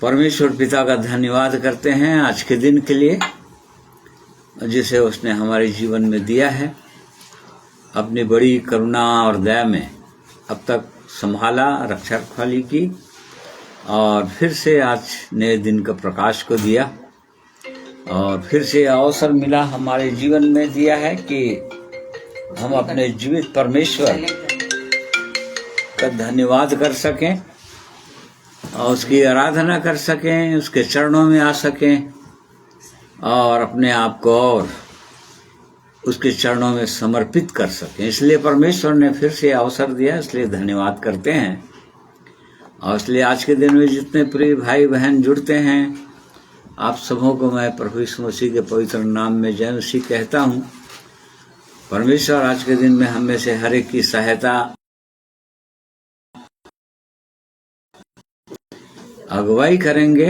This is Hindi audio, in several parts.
परमेश्वर पिता का धन्यवाद करते हैं आज के दिन के लिए जिसे उसने हमारे जीवन में दिया है। अपनी बड़ी करुणा और दया में अब तक संभाला, रक्षा रखवाली की और फिर से आज नए दिन का प्रकाश को दिया और फिर से अवसर मिला हमारे जीवन में दिया है कि हम अपने जीवित परमेश्वर का धन्यवाद कर सकें और उसकी आराधना कर सकें, उसके चरणों में आ सकें और अपने आप को और उसके चरणों में समर्पित कर सकें। इसलिए परमेश्वर ने फिर से अवसर दिया, इसलिए धन्यवाद करते हैं। और इसलिए आज के दिन में जितने प्रिय भाई बहन जुड़ते हैं, आप सबों को मैं प्रभु यीशु मसीह के पवित्र नाम में जय मसीह कहता हूँ। परमेश्वर आज के दिन में हम में से हर एक की सहायता, अगुवाई करेंगे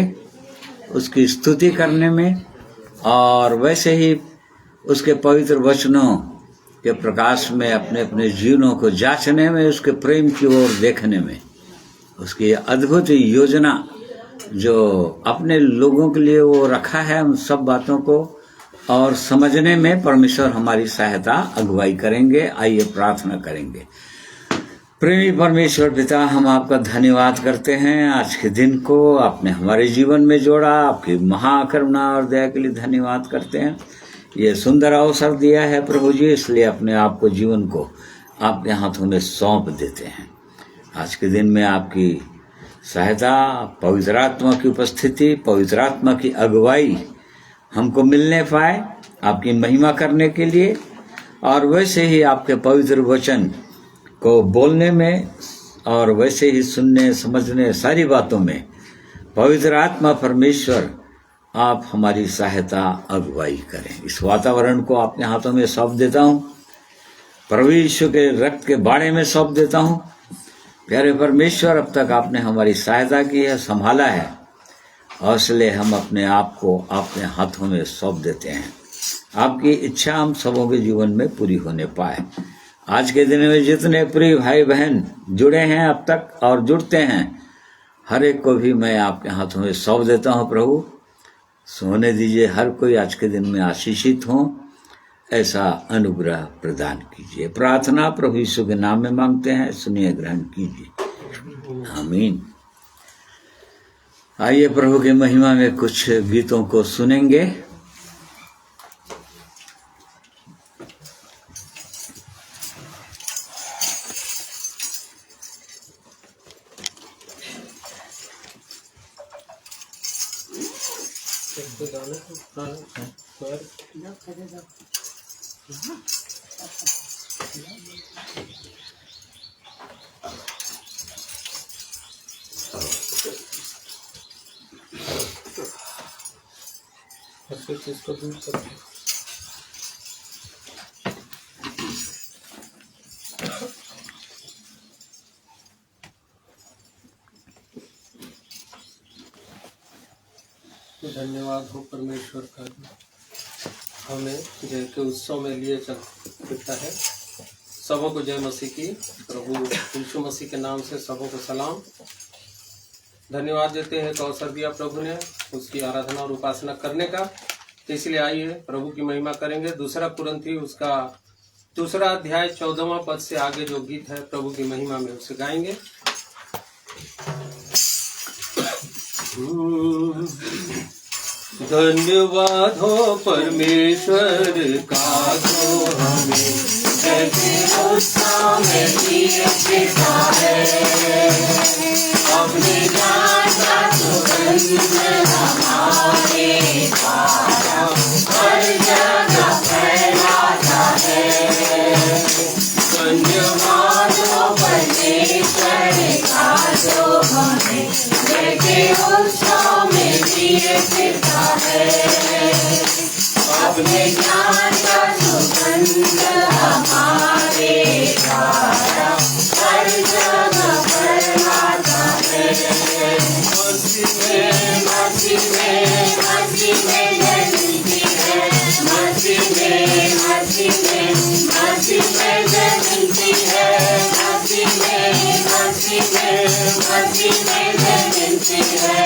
उसकी स्तुति करने में और वैसे ही उसके पवित्र वचनों के प्रकाश में अपने अपने जीवनों को जांचने में, उसके प्रेम की ओर देखने में, उसकी अद्भुत योजना जो अपने लोगों के लिए वो रखा है, उन सब बातों को और समझने में परमेश्वर हमारी सहायता अगुवाई करेंगे। आइए प्रार्थना करेंगे। प्रेमी परमेश्वर पिता, हम आपका धन्यवाद करते हैं आज के दिन को आपने हमारे जीवन में जोड़ा। आपकी महाकरुणा और दया के लिए धन्यवाद करते हैं। ये सुंदर अवसर दिया है प्रभु जी, इसलिए अपने आप को, जीवन को आपके हाथों में सौंप देते हैं। आज के दिन में आपकी सहायता, पवित्र आत्मा की उपस्थिति, पवित्र आत्मा की अगुवाई हमको मिलने पाए आपकी महिमा करने के लिए और वैसे ही आपके पवित्र वचन को बोलने में और वैसे ही सुनने समझने सारी बातों में पवित्र आत्मा परमेश्वर आप हमारी सहायता अगुवाई करें। इस वातावरण को आपके हाथों में सौंप देता हूँ, प्रभु यीशु के रक्त के बाड़े में सौंप देता हूँ। प्यारे परमेश्वर, अब तक आपने हमारी सहायता की है, संभाला है और इसलिए हम अपने आप को आपके हाथों में सौंप देते हैं। आपकी इच्छा हम सबों के जीवन में पूरी होने पाए। आज के दिन में जितने प्रिय भाई बहन जुड़े हैं अब तक और जुड़ते हैं, हर एक को भी मैं आपके हाथों में सौंप देता हूँ। प्रभु सोने दीजिए, हर कोई आज के दिन में आशीषित हो, ऐसा अनुग्रह प्रदान कीजिए। प्रार्थना प्रभु यीशु के नाम में मांगते हैं, सुनिए, ग्रहण कीजिए, आमीन। आइए प्रभु के महिमा में कुछ गीतों को सुनेंगे। इसको दूर कर धन्यवाद हो परमेश्वर का, हमें जय के उत्सव में लिए चल सकता है। सबों को जय मसीह की। प्रभु यीशु मसीह के नाम से सबों को सलाम। धन्यवाद देते हैं कि अवसर दिया प्रभु ने उसकी आराधना और उपासना करने का। तो इसलिए आइए प्रभु की महिमा करेंगे। दूसरा कुरिन्थी उसका 2 अध्याय 14वां पद से आगे जो गीत है प्रभु की महिमा में उसे गाएंगे। धन्यवाद हो परमेश्वर का जो हमें उत्सव में लिए देता है। अपने ज्ञान का सुगंध हमारे द्वारा हर जगह फैलाता है। धन्यवाद हो परमेश्वर का जो हमें के उत्सव में लिए देता है। अपने ज्ञान का सुगंध हमारे द्वारा हर जगह फैलाता है। मसीह में मसीह में मसीह में जय मिलती है। मसीह में मसीह में मसीह में जय मिलती है। मसीह में मसीह में मसीह में जय मिलती है।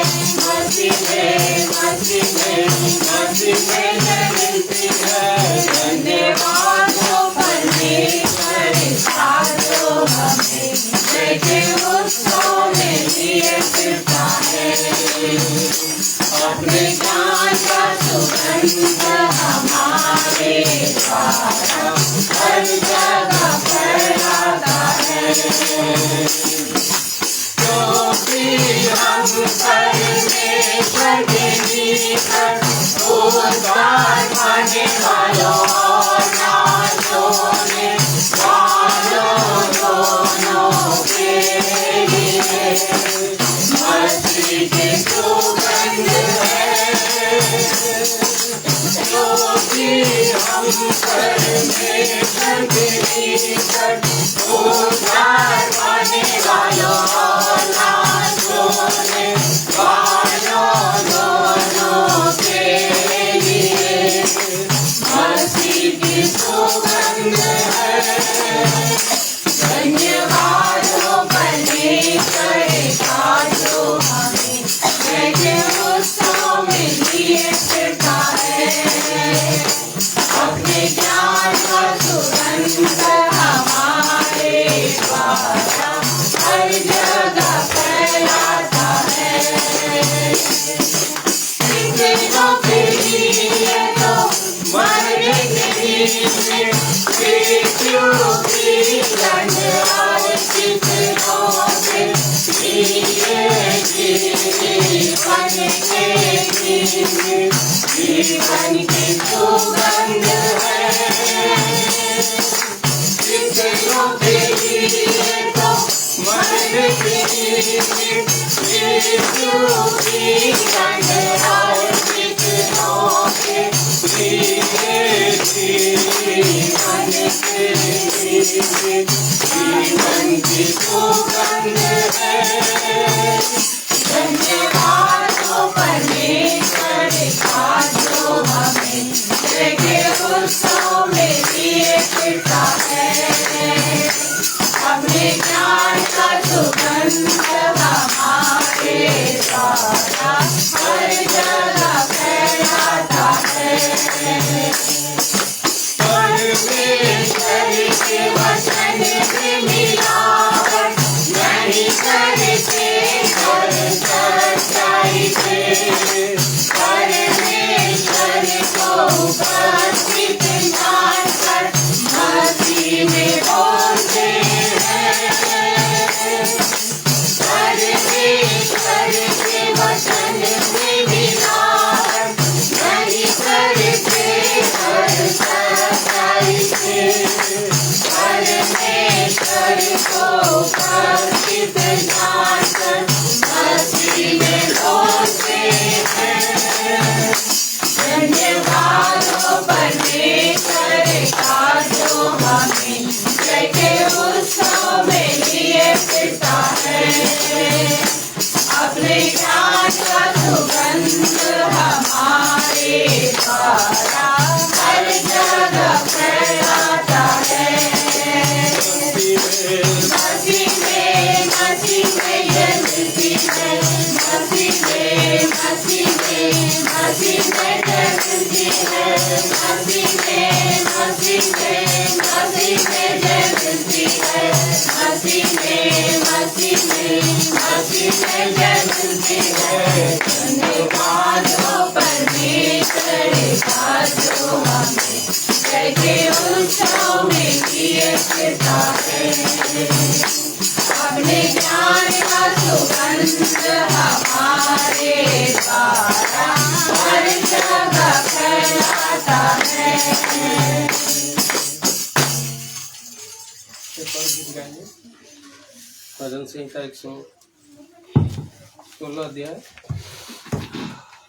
भजन संहिता 116 अध्याय।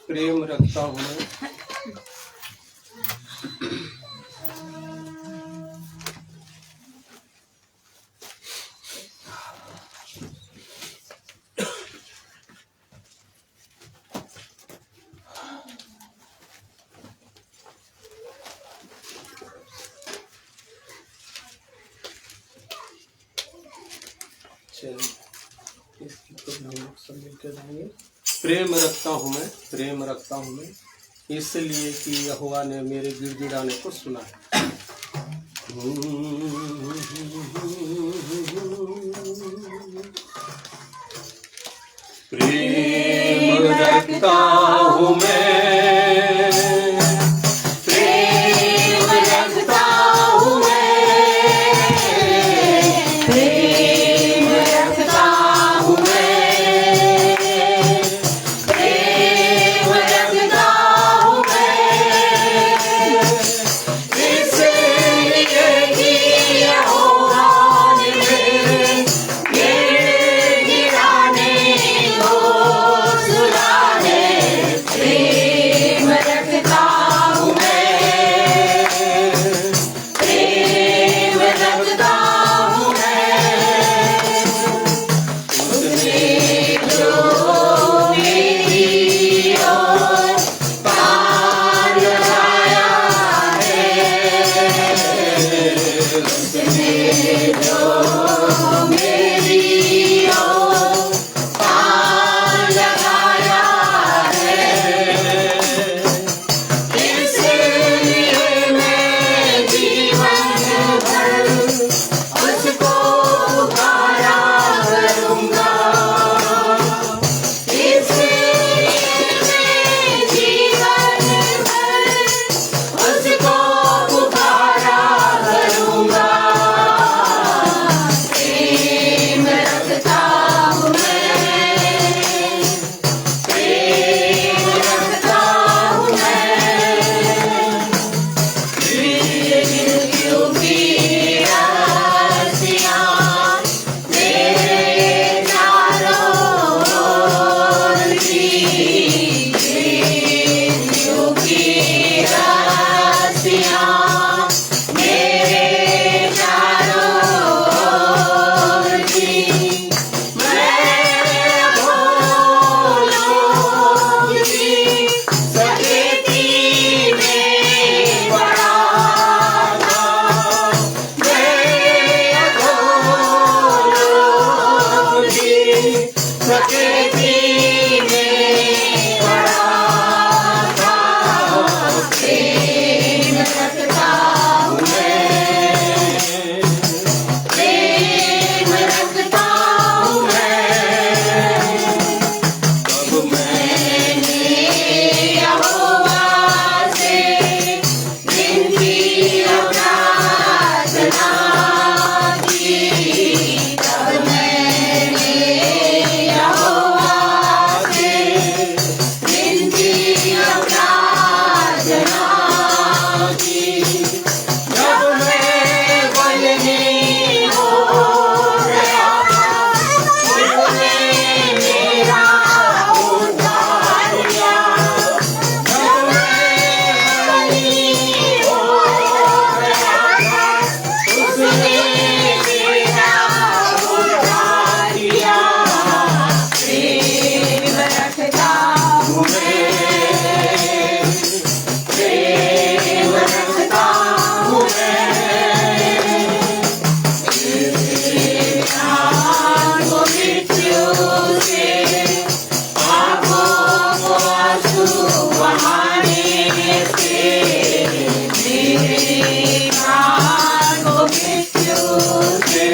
प्रेम रखता हूँ मैं। चलिए इस गीत को हम लोग सब मिलकर गाएंगे। प्रेम रखता हूँ मैं इसलिए कि यहोवा ने मेरे गिड़गिड़ाने को सुना है। प्रेम रखता हूँ मैं, प्रेम रखता हूँ मैं, प्रेम रखता हूँ मैं, प्रेम रखता हूँ मैं, इसलिए कि यहोवा ने मेरे गिड़गिड़ाने को सुना है। प्रेम रखता हूँ मैं, प्रेम रखता हूँ मैं, उसने जो मेरी ओर पार लगाया है, उसने जो मेरी ओर पार लगाया है, इसलिए मैं जीवन भर उसको पुकारा करूँगा, इसलिए मैं जीवन भर उसको पुकारा करूँगा। प्रेम रखता हूँ मैं, प्रेम रखता हूँ मैं, क्योंकि रस्सियाँ मेरे चारों ओर थी, क्योंकि रस्सियाँ मेरे चारों ओर थी, मैं भोलों की सकेती में पड़ा था, मैं भोलों की सकेती में पड़ा था। प्रेम रखता हूँ मैं, प्रेम रखता हूँ मैं, तब मैंने यहोवा से विनती और प्रार्थना की, तब मैंने यहोवा से विनती और प्रार्थना की, जब मैं बलहीन हो गया था, उसने मेरा उद्धार किया, जब मैं बलहीन हो गया था, उसने मेरा उद्धार किया। प्रेम रखता हूँ मैं, प्रेम रखता हूँ मैं, मेरे प्राण को मृत्यु से, आँखों को आंसू बहाने से, मेरे प्राण को मृत्यु से,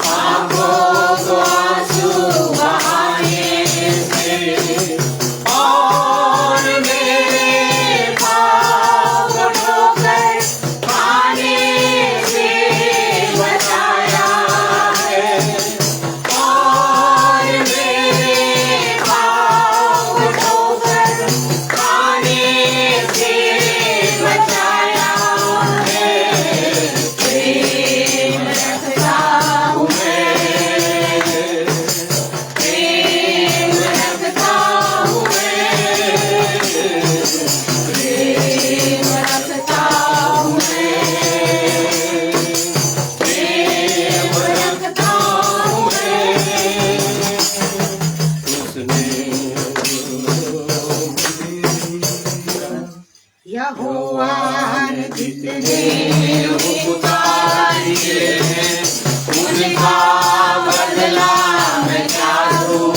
आँखों को आंसू बहाने से, और मेरे पाँव को ठोकर खाने से बचाया है, और मेरे पाँव को ठोकर खाने से बचाया है। प्रेम रखता हूँ मैं, प्रेम रखता हूँ मैं, प्रेम रखता हूँ मैं, प्रेम रखता हूँ मैं, उसने यहोवा ने जितने उतारे हैं, उनका बदला मैं क्या दूँ,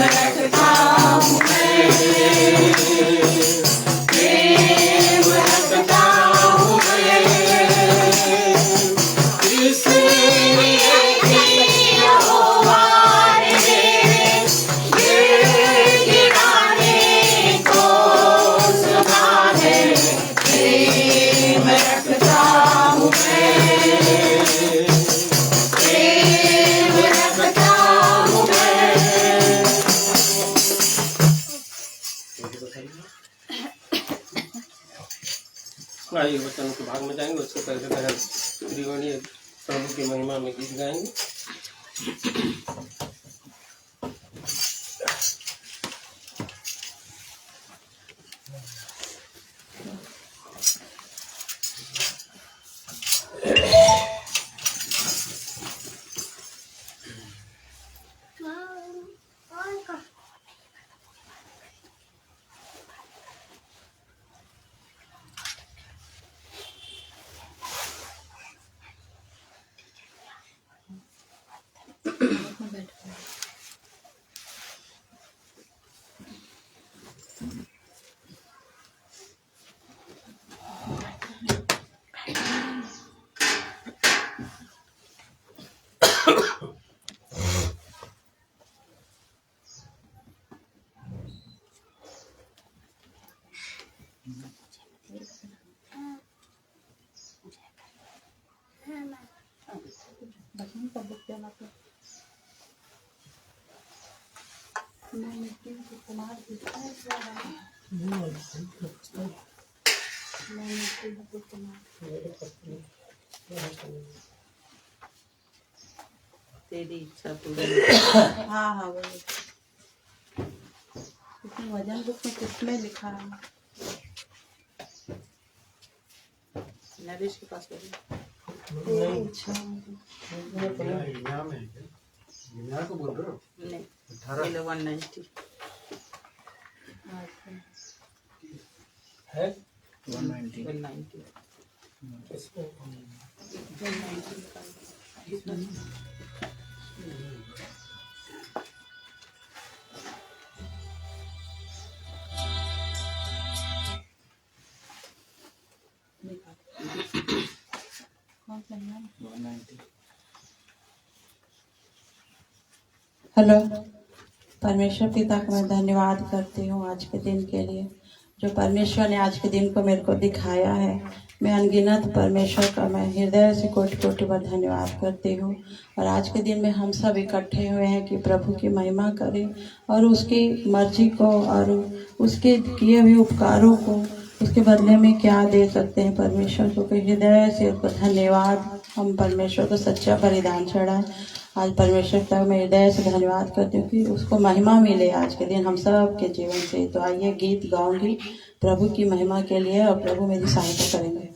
रखता हूँ मैं, प्रेम रखता हूँ मैं, इसलिए कि यहोवा ने ये गिराने को सुना है। प्रेम रखता हूँ मैं, प्रेम रखता हूँ मैं। आइए वचन के भाग में जाएंगे। उससे पहले त्रिवेणी प्रभु की महिमा में गीत गाएंगे। तेरी इच्छा पूरी। हाँ हाँ वही। इसमें वजन बुक में किसमें लिखा है? नरेश के पास वही। नहीं, ये लो 190 है 190 190 कौन सा नाम? 190। हेलो, परमेश्वर पिता का मैं धन्यवाद करती हूँ आज के दिन के लिए, जो परमेश्वर ने आज के दिन को मेरे को दिखाया है। मैं अनगिनत परमेश्वर का मैं हृदय से कोटि कोटि बार धन्यवाद करती हूँ। और आज के दिन में हम सब इकट्ठे हुए हैं कि प्रभु की महिमा करें और उसकी मर्जी को और उसके किए हुए उपकारों को उसके बदले में क्या दे सकते हैं परमेश्वर को। हृदय से उसको धन्यवाद, हम परमेश्वर को सच्चा बलिदान चढ़ाएं। आज परमेश्वर का मैं हृदय से धन्यवाद करती हूँ कि उसको महिमा मिले आज के दिन हम सब के जीवन से। तो आइए गीत गाऊंगी प्रभु की महिमा के लिए और प्रभु मेरी सहायता करेंगे।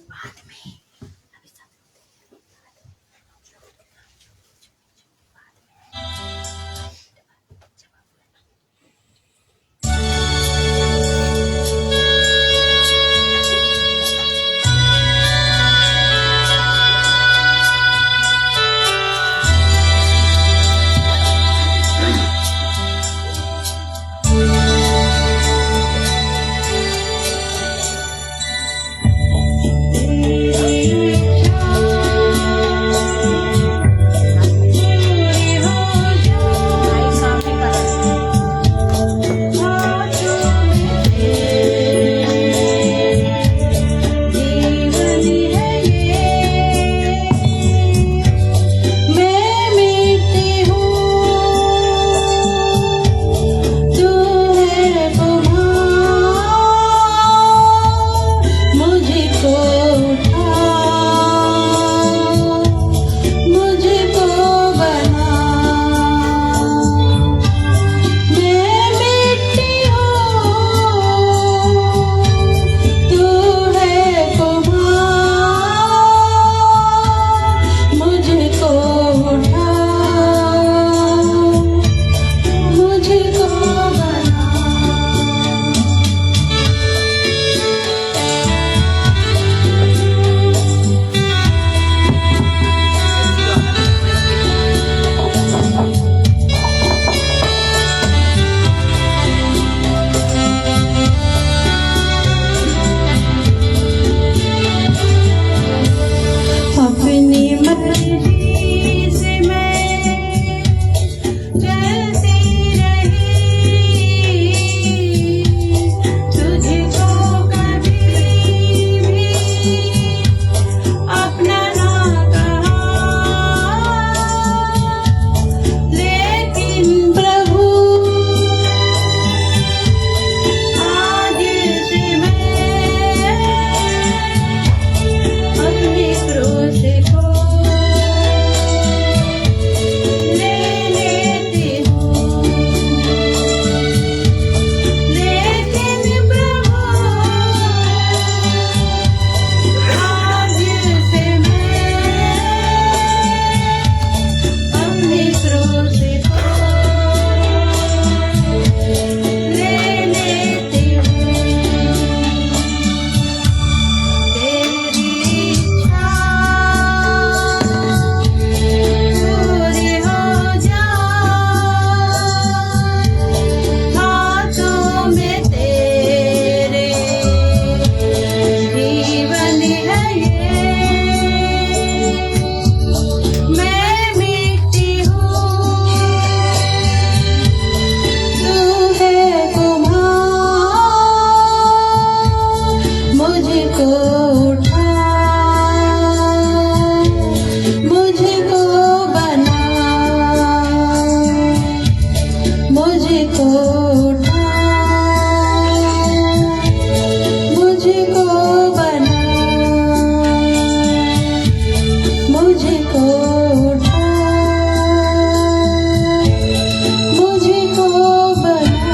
मुझको उठा, मुझको बना, मुझको उठा, मुझको बना,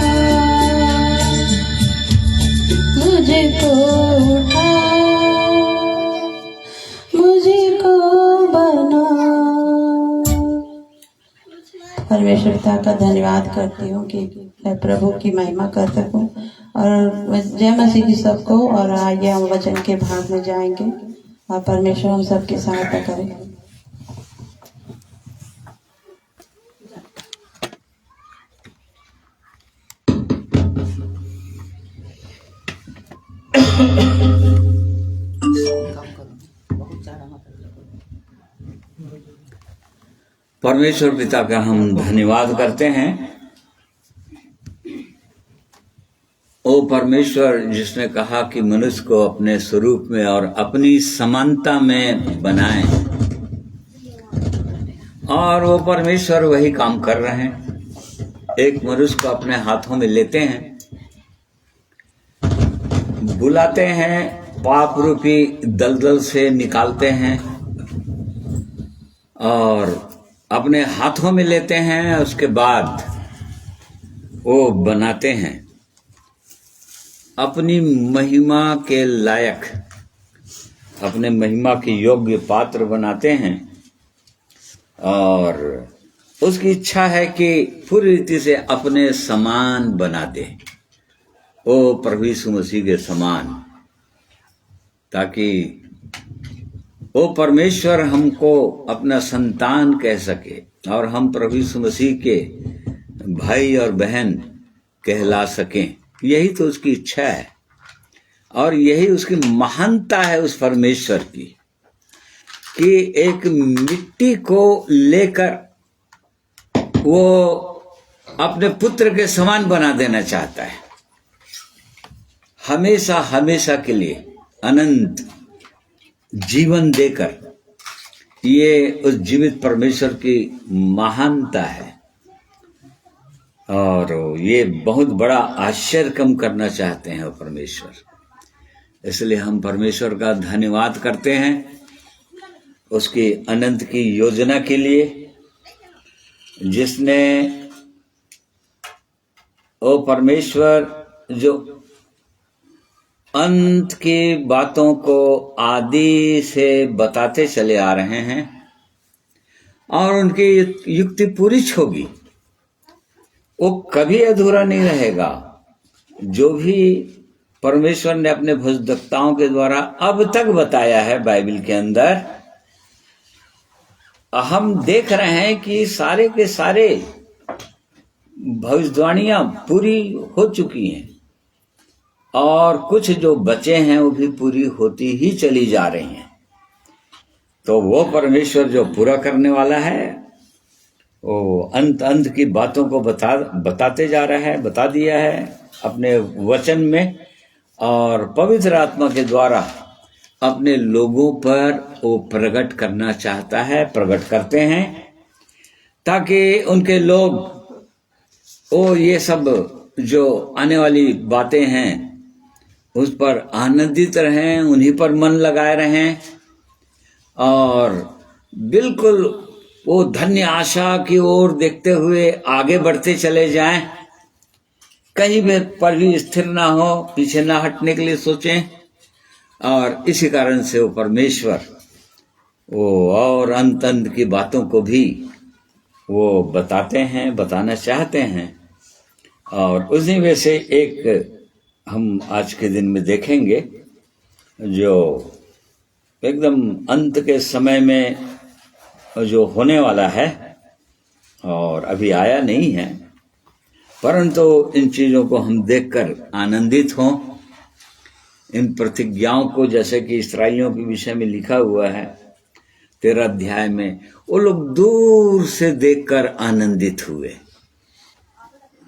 मुझको उठा, मुझको बना। परमेश्वर पिता का धन्यवाद करती हूँ कि मैं प्रभु की महिमा कर सकूं। और जय मसीह की सबको। और आइए हम वचन के भाग में जाएंगे और परमेश्वर हम सबकी सहायता करें। परमेश्वर पिता का हम धन्यवाद करते हैं। ओ परमेश्वर, जिसने कहा कि मनुष्य को अपने स्वरूप में और अपनी समानता में बनाएं, और वो परमेश्वर वही काम कर रहे हैं। एक मनुष्य को अपने हाथों में लेते हैं, बुलाते हैं, पाप रूपी दलदल से निकालते हैं और अपने हाथों में लेते हैं। उसके बाद वो बनाते हैं, अपनी महिमा के लायक, अपने महिमा के योग्य पात्र बनाते हैं। और उसकी इच्छा है कि पूरी रीति से अपने समान बना दे, ओ प्रभु यीशु मसीह के समान, ताकि वो परमेश्वर हमको अपना संतान कह सके और हम प्रभु यीशु मसीह के भाई और बहन कहला सकें। यही तो उसकी इच्छा है और यही उसकी महानता है उस परमेश्वर की, कि एक मिट्टी को लेकर वो अपने पुत्र के समान बना देना चाहता है, हमेशा हमेशा के लिए अनंत जीवन देकर। ये उस जीवित परमेश्वर की महानता है और ये बहुत बड़ा आश्चर्य कम करना चाहते हैं वो परमेश्वर। इसलिए हम परमेश्वर का धन्यवाद करते हैं उसकी अनंत की योजना के लिए, जिसने वो परमेश्वर जो अंत की बातों को आदि से बताते चले आ रहे हैं और उनकी युक्ति पूरी होगी, वो कभी अधूरा नहीं रहेगा। जो भी परमेश्वर ने अपने भविष्यवक्ताओं के द्वारा अब तक बताया है बाइबल के अंदर, हम देख रहे हैं कि सारे के सारे भविष्यवाणियां पूरी हो चुकी हैं और कुछ जो बचे हैं वो भी पूरी होती ही चली जा रही हैं। तो वो परमेश्वर जो पूरा करने वाला है, वो अंत अंत की बातों को बताते जा रहा है, बता दिया है अपने वचन में, और पवित्र आत्मा के द्वारा अपने लोगों पर वो प्रकट करना चाहता है, प्रकट करते हैं, ताकि उनके लोग वो ये सब जो आने वाली बातें हैं उस पर आनंदित रहें, उन्हीं पर मन लगाए रहें और बिल्कुल वो धन्य आशा की ओर देखते हुए आगे बढ़ते चले जाएं, कहीं भी पर भी स्थिर ना हो, पीछे ना हटने के लिए सोचें। और इसी कारण से वो परमेश्वर वो और अंत अंत की बातों को भी वो बताते हैं, बताना चाहते हैं। और उसी में से एक हम आज के दिन में देखेंगे जो एकदम अंत के समय में जो होने वाला है और अभी आया नहीं है, परंतु इन चीजों को हम देखकर आनंदित हों। इन प्रतिज्ञाओं को, जैसे कि इस्राएलियों के विषय में लिखा हुआ है 13 अध्याय में, वो लोग दूर से देखकर आनंदित हुए।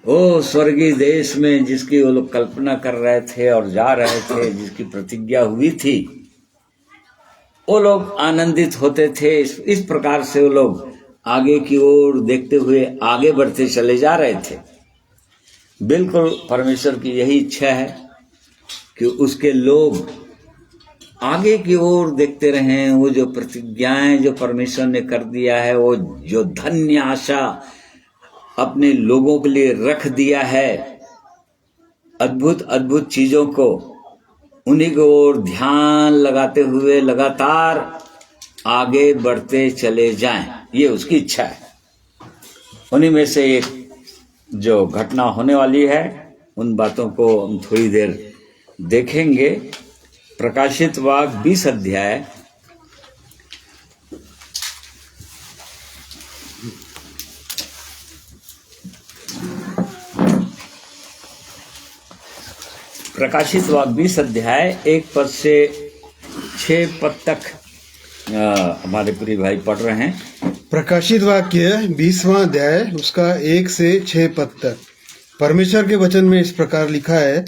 ओ स्वर्गीय देश में जिसकी वो लोग कल्पना कर रहे थे और जा रहे थे, जिसकी प्रतिज्ञा हुई थी, वो लोग आनंदित होते थे। इस प्रकार से वो लोग आगे की ओर देखते हुए आगे बढ़ते चले जा रहे थे। बिल्कुल परमेश्वर की यही इच्छा है कि उसके लोग आगे की ओर देखते रहें। वो जो प्रतिज्ञाएं जो परमेश्वर ने कर दिया है, वो जो धन्य आशा अपने लोगों के लिए रख दिया है, अद्भुत अद्भुत चीजों को, उन्हीं की ओर ध्यान लगाते हुए लगातार आगे बढ़ते चले जाएं, ये उसकी इच्छा है। उन्हीं में से एक जो घटना होने वाली है, उन बातों को हम थोड़ी देर देखेंगे। प्रकाशित वाक्य 20 अध्याय प्रकाशित वाक्य 20 अध्याय 1 पद से 6 पद तक हमारे प्रिय भाई पढ़ रहे हैं। प्रकाशित वाक्य 20वां अध्याय उसका 1 से 6 पद तक परमेश्वर के वचन में इस प्रकार लिखा है।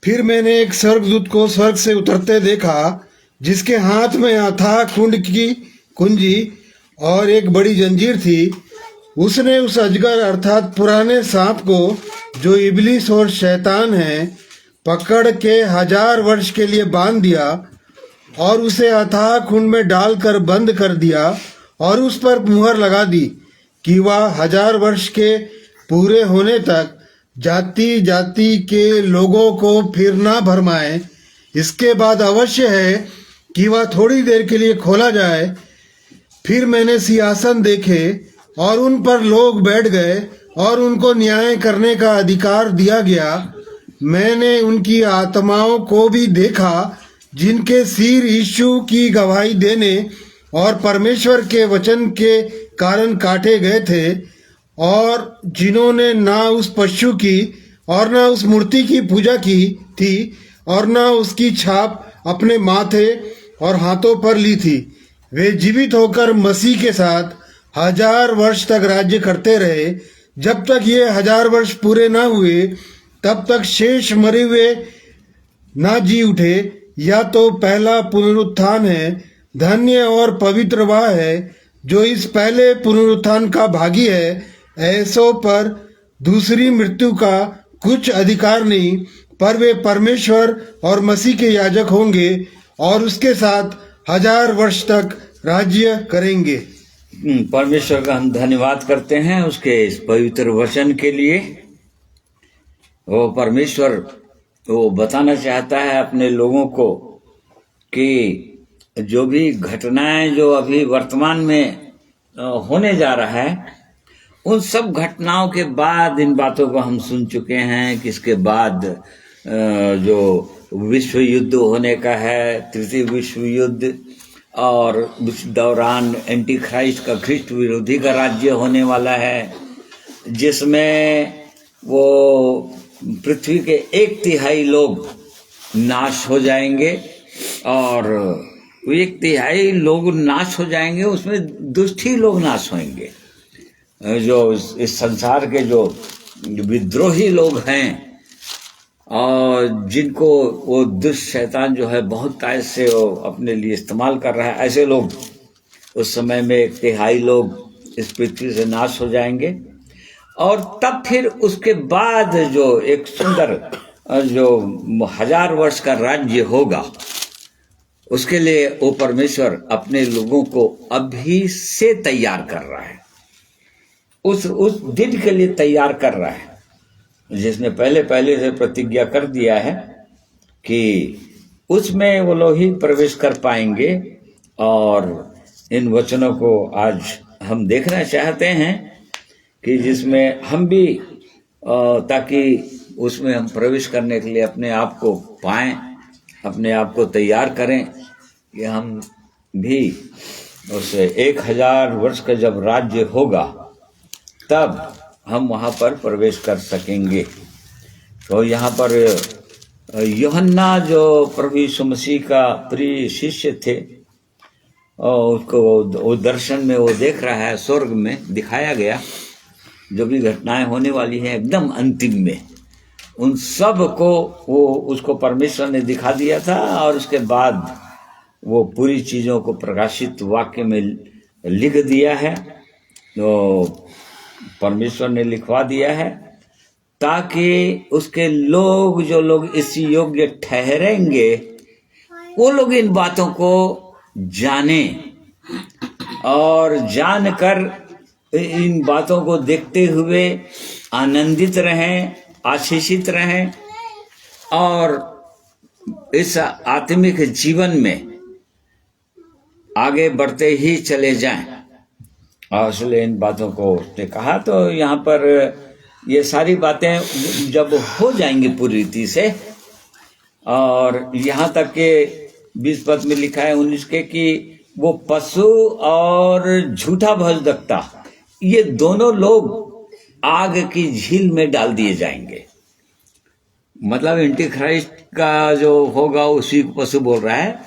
फिर मैंने एक स्वर्गदूत को स्वर्ग से उतरते देखा, जिसके हाथ में अथाह कुंड की कुंजी और एक बड़ी जंजीर थी। उसने उस अजगर अर्थात पुराने सांप को, जो इबलीस और शैतान है, पकड़ के 1000 वर्ष के लिए बांध दिया और उसे अथाह कुंड में डालकर बंद कर दिया और उस पर मुहर लगा दी कि वह 1000 वर्ष के पूरे होने तक जाति जाति के लोगों को फिर ना भरमाए। इसके बाद अवश्य है कि वह थोड़ी देर के लिए खोला जाए। फिर मैंने सिंहासन देखे और उन पर लोग बैठ गए और उनको न्याय करने का अधिकार दिया गया। मैंने उनकी आत्माओं को भी देखा, जिनके सिर यीशु की गवाही देने और परमेश्वर के वचन के कारण काटे गए थे, और जिन्होंने ना उस पशु की और ना उस मूर्ति की पूजा की थी और ना उसकी छाप अपने माथे और हाथों पर ली थी। वे जीवित होकर मसीह के साथ 1000 वर्ष तक राज्य करते रहे। जब तक ये 1000 वर्ष पूरे ना हुए, तब तक शेष मरे हुए ना जी उठे। या तो पहला पुनरुत्थान है। धन्य और पवित्र वह है जो इस पहले पुनरुत्थान का भागी है। ऐसों पर दूसरी मृत्यु का कुछ अधिकार नहीं, पर वे परमेश्वर और मसीह के याजक होंगे और उसके साथ 1000 वर्ष तक राज्य करेंगे। परमेश्वर का हम धन्यवाद करते हैं उसके इस पवित्र वचन के लिए। वो परमेश्वर वो बताना चाहता है अपने लोगों को कि जो भी घटनाएं जो अभी वर्तमान में होने जा रहा है, उन सब घटनाओं के बाद इन बातों को हम सुन चुके हैं कि इसके बाद जो विश्व युद्ध होने का है, तृतीय विश्व युद्ध, और उस दौरान एंटी क्राइस्ट का, ख्रिस्ट विरोधी का राज्य होने वाला है, जिसमें वो पृथ्वी के 1/3 लोग नाश हो जाएंगे। और 1/3 लोग नाश हो जाएंगे, उसमें दुष्ट ही लोग नाश होंगे। जो इस संसार के जो विद्रोही लोग हैं और जिनको वो दुष्ट शैतान जो है बहुत तायत से वो अपने लिए इस्तेमाल कर रहा है, ऐसे लोग उस समय में 1/3 लोग इस पृथ्वी से नाश हो जाएंगे। और तब फिर उसके बाद जो एक सुंदर जो 1000 वर्ष का राज्य होगा, उसके लिए वो परमेश्वर अपने लोगों को अभी से तैयार कर रहा है, उस दिन के लिए तैयार कर रहा है, जिसने पहले से प्रतिज्ञा कर दिया है कि उसमें वो लोग ही प्रवेश कर पाएंगे। और इन वचनों को आज हम देखना चाहते हैं कि जिसमें हम भी ताकि उसमें हम प्रवेश करने के लिए अपने आप को पाएं, अपने आप को तैयार करें कि हम भी उस 1000 वर्ष का जब राज्य होगा तब हम वहाँ पर प्रवेश कर सकेंगे। तो यहाँ पर यूहन्ना जो प्रभु यीशु मसीह का प्रिय शिष्य थे, और उसको वो दर्शन में वो देख रहा है, स्वर्ग में दिखाया गया जो भी घटनाएं होने वाली हैं एकदम अंतिम में, उन सब को वो उसको परमेश्वर ने दिखा दिया था। और उसके बाद वो पूरी चीज़ों को प्रकाशित वाक्य में लिख दिया है, तो परमेश्वर ने लिखवा दिया है। ताकि उसके लोग, जो लोग इस योग्य ठहरेंगे, वो लोग इन बातों को जाने और जानकर इन बातों को देखते हुए आनंदित रहें, आशीषित रहें और इस आत्मिक जीवन में आगे बढ़ते ही चले जाएं। और इसलिए इन बातों को उसने कहा। तो यहाँ पर ये सारी बातें जब हो जाएंगी पूरी रीति से, और यहाँ तक के 20 पद में लिखा है 19 के कि वो पशु और झूठा भविष्यद्वक्ता, ये दोनों लोग आग की झील में डाल दिए जाएंगे। मतलब एंटी क्राइस्ट का जो होगा उसी को पशु बोल रहा है,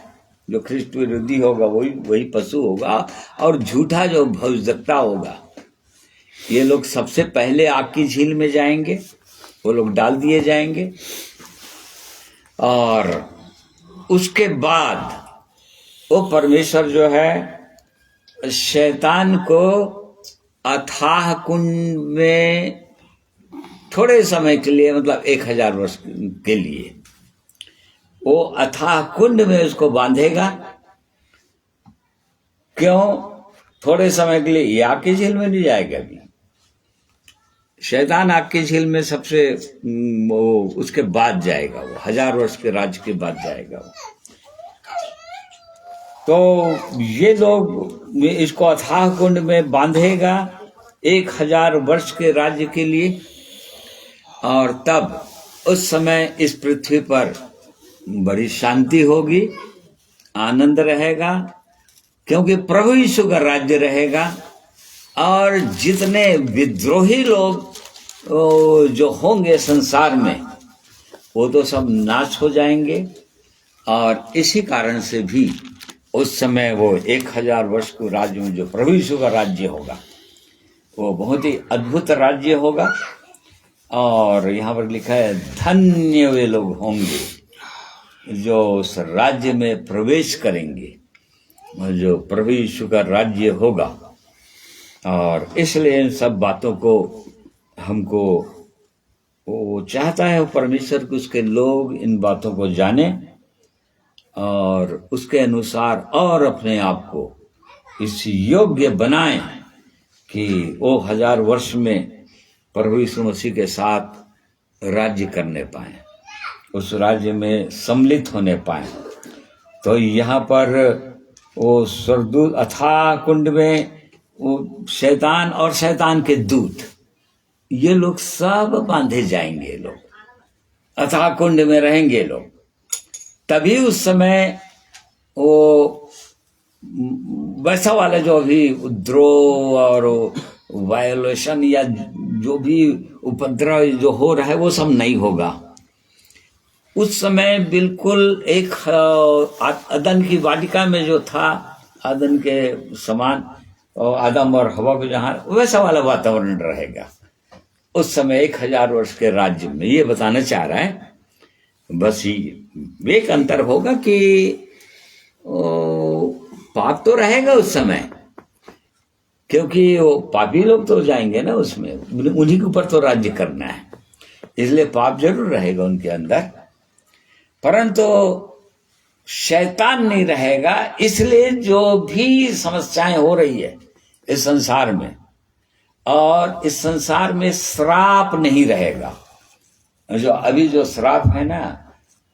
जो ख्रिस्ट विरोधी होगा वही पशु होगा, और झूठा जो भविष्यद्वक्ता होगा, ये लोग सबसे पहले आग की झील में जाएंगे, वो लोग डाल दिए जाएंगे। और उसके बाद वो परमेश्वर जो है शैतान को अथाह कुंड में थोड़े समय के लिए, मतलब 1000 वर्ष के लिए, वो अथाह कुंड में उसको बांधेगा। क्यों? थोड़े समय के लिए। ये आग की झील में नहीं जाएगा। अभी शैतान आग की झील में सबसे वो उसके बाद जाएगा, वो 1000 वर्ष के राज्य के बाद जाएगा वो। तो ये लोग इसको अथाह कुंड में बांधेगा 1000 वर्ष के राज्य के लिए, और तब उस समय इस पृथ्वी पर बड़ी शांति होगी, आनंद रहेगा, क्योंकि प्रभु यीशु का राज्य रहेगा। और जितने विद्रोही लोग जो होंगे संसार में, वो तो सब नाश हो जाएंगे। और इसी कारण से भी उस समय वो 1000 वर्ष के राज्य में जो प्रभु यीशु का राज्य होगा, वो बहुत ही अद्भुत राज्य होगा। और यहाँ पर लिखा है धन्य वे लोग होंगे जो उस राज्य में प्रवेश करेंगे, जो प्रभु यीशु का राज्य होगा। और इसलिए इन सब बातों को हमको वो चाहता है परमेश्वर कि उसके लोग इन बातों को जाने और उसके अनुसार और अपने आप को इस योग्य बनाएं कि वो 1000 वर्ष में प्रभु यीशु मसीह के साथ राज्य करने पाए, उस राज्य में सम्मिलित होने पाए। तो यहाँ पर वो स्वर्गदूत अथाह कुंड में वो शैतान और शैतान के दूत, ये लोग सब बांधे जाएंगे, लोग अथाह कुंड में रहेंगे लोग। तभी उस समय वो वैसा वाला जो अभी उपद्रव और वायोलेशन या जो भी उपद्रव जो हो रहा है वो सब नहीं होगा। उस समय बिल्कुल एक अदन की वाटिका में जो था, अदन के समान, और आदम और हवा को जहां वैसा वाला वातावरण रहेगा उस समय 1000 वर्ष के राज्य में। ये बताना चाह रहा है। बस एक अंतर होगा कि पाप तो रहेगा उस समय, क्योंकि वो पापी लोग तो जाएंगे ना उसमें, उन्हीं के ऊपर तो राज्य करना है, इसलिए पाप जरूर रहेगा उनके अंदर, परंतु शैतान नहीं रहेगा। इसलिए जो भी समस्याएं हो रही है इस संसार में, और इस संसार में श्राप नहीं रहेगा। जो अभी जो श्राप है ना,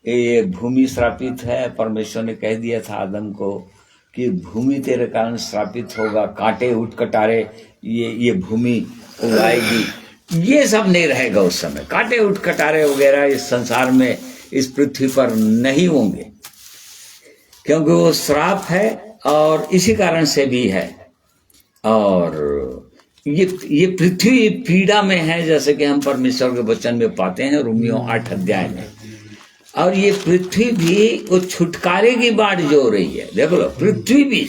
ये भूमि श्रापित है। परमेश्वर ने कह दिया था आदम को कि भूमि तेरे कारण श्रापित होगा, कांटे उठ कटारे ये भूमि उगाएगी। ये सब नहीं रहेगा उस समय। कांटे उठ कटारे वगैरह इस संसार में, इस पृथ्वी पर नहीं होंगे, क्योंकि वो श्राप है और इसी कारण से भी है। और ये पृथ्वी पीड़ा में है, जैसे कि हम परमेश्वर के वचन में पाते हैं रोमियो 8 अध्याय में। और ये पृथ्वी भी वो छुटकारे की बाट जो हो रही है, देख लो पृथ्वी भी।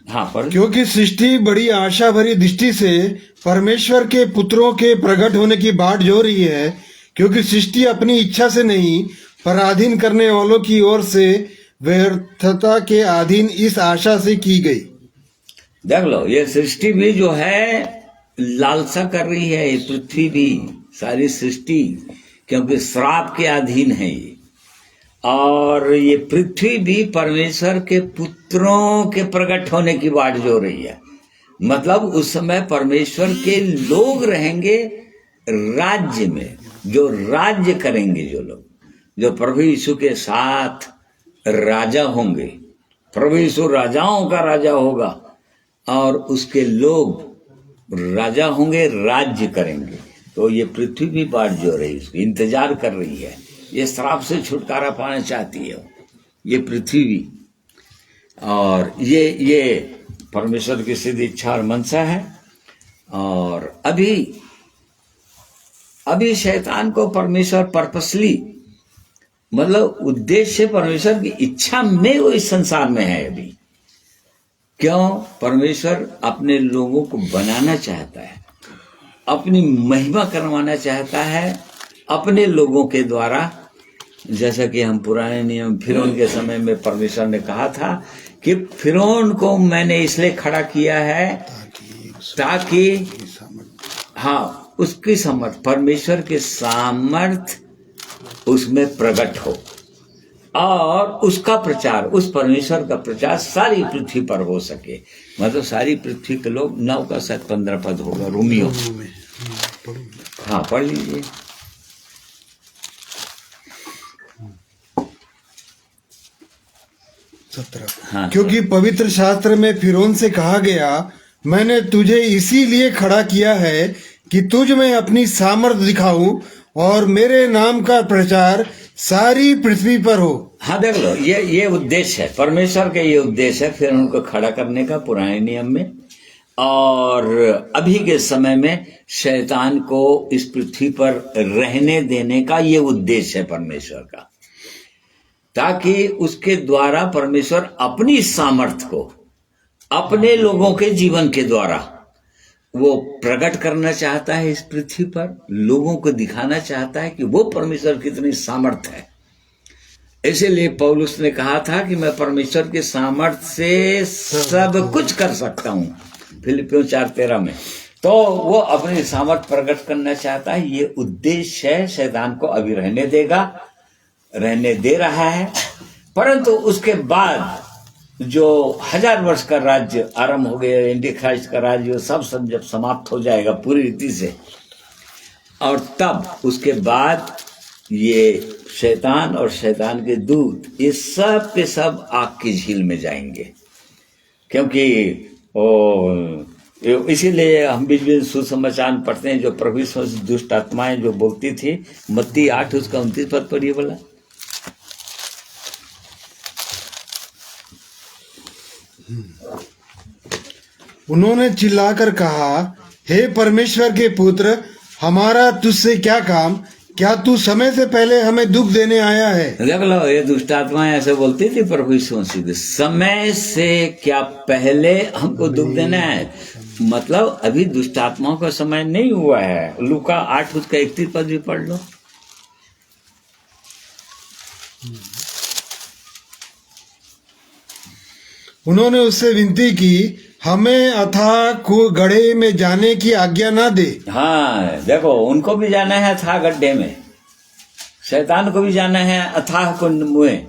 हाँ, क्योंकि सृष्टि बड़ी आशा भरी दृष्टि से परमेश्वर के पुत्रों के प्रकट होने की बाट जो रही है, क्योंकि सृष्टि अपनी इच्छा से नहीं पराधीन करने वालों की ओर से व्यर्थता के अधीन इस आशा से की गई। देख लो, ये सृष्टि भी जो है लालसा कर रही है, ये पृथ्वी भी सारी सृष्टि, क्योंकि श्राप के अधीन है ये। और ये पृथ्वी भी परमेश्वर के पुत्रों के प्रकट होने की बाट जो रही है। मतलब उस समय परमेश्वर के लोग रहेंगे राज्य में, जो राज्य करेंगे, जो लोग, जो प्रभु यीशु के साथ राजा होंगे। प्रभु यीशु राजाओं का राजा होगा और उसके लोग राजा होंगे, राज्य करेंगे। तो ये पृथ्वी भी बाट जो रही, उसकी इंतजार कर रही है। ये श्राप से छुटकारा पाना चाहती है ये पृथ्वी भी। और ये परमेश्वर की सिद्ध इच्छा और मनसा है। और अभी शैतान को परमेश्वर पर्पसली, मतलब उद्देश्य परमेश्वर की इच्छा में वो इस संसार में है अभी। क्यों? परमेश्वर अपने लोगों को बनाना चाहता है, अपनी महिमा करवाना चाहता है अपने लोगों के द्वारा। जैसा कि हम पुराने नियम फिरौन के समय में परमेश्वर ने कहा था कि फिरौन को मैंने इसलिए खड़ा किया है ताकि उसकी सामर्थ, परमेश्वर के सामर्थ उसमें प्रकट हो और उसका प्रचार, उस परमेश्वर का प्रचार सारी पृथ्वी पर हो सके। मतलब सारी पृथ्वी के लोग, 9 का 15 पद होगा रोमियो। हाँ, पढ़ लीजिए। हाँ, क्योंकि पवित्र शास्त्र में फिरौन से कहा गया, मैंने तुझे इसीलिए खड़ा किया है कि तुझ में अपनी सामर्थ दिखाऊं और मेरे नाम का प्रचार सारी पृथ्वी पर हो। हाँ, देख लो, ये उद्देश्य है परमेश्वर का, ये उद्देश्य है फिर उनको खड़ा करने का पुराने नियम में। और अभी के समय में शैतान को इस पृथ्वी पर रहने देने का ये उद्देश्य है परमेश्वर का, ताकि उसके द्वारा परमेश्वर अपनी सामर्थ को अपने लोगों के जीवन के द्वारा वो प्रकट करना चाहता है इस पृथ्वी पर। लोगों को दिखाना चाहता है कि वो परमेश्वर कितनी सामर्थ है। इसीलिए पौलुस ने कहा था कि मैं परमेश्वर के सामर्थ से सब कुछ कर सकता हूं, फिलिपियों 4:13 में। तो वो अपनी सामर्थ प्रकट करना चाहता है। ये उद्देश्य है। शैतान को अभी रहने देगा, रहने दे रहा है, परंतु उसके बाद जो 1000 वर्ष का राज्य आरंभ हो गया, एंटी क्राइस्ट का राज्य, सब जब समाप्त हो जाएगा पूरी रीति से, और तब उसके बाद ये शैतान और शैतान के दूत ये सब के सब आग की झील में जाएंगे। क्योंकि इसीलिए हम बीच बीच सुसमाचार पढ़ते हैं, जो प्रभु से दुष्ट आत्माएं जो बोलती थी, मत्ती 8 उसका 29 पद पढ़िए बोला। उन्होंने चिल्लाकर कहा, हे परमेश्वर के पुत्र, हमारा तुझसे क्या काम? क्या तू समय से पहले हमें दुख देने आया है? देख लो, ये दुष्ट आत्माएं ऐसे बोलती थी प्रभु यीशु मसीह, समय से क्या पहले हमको दुख देना है। मतलब अभी दुष्ट आत्माओं का समय नहीं हुआ है। लूका 8 उसका 31 पद भी पढ़ लो। उन्होंने उससे विनती की, हमें अथाह गड्ढे में जाने की आज्ञा ना दे। हाँ, देखो, उनको भी जाना है अथाह गड्ढे में, शैतान को भी जाना है अथाह कुंड में।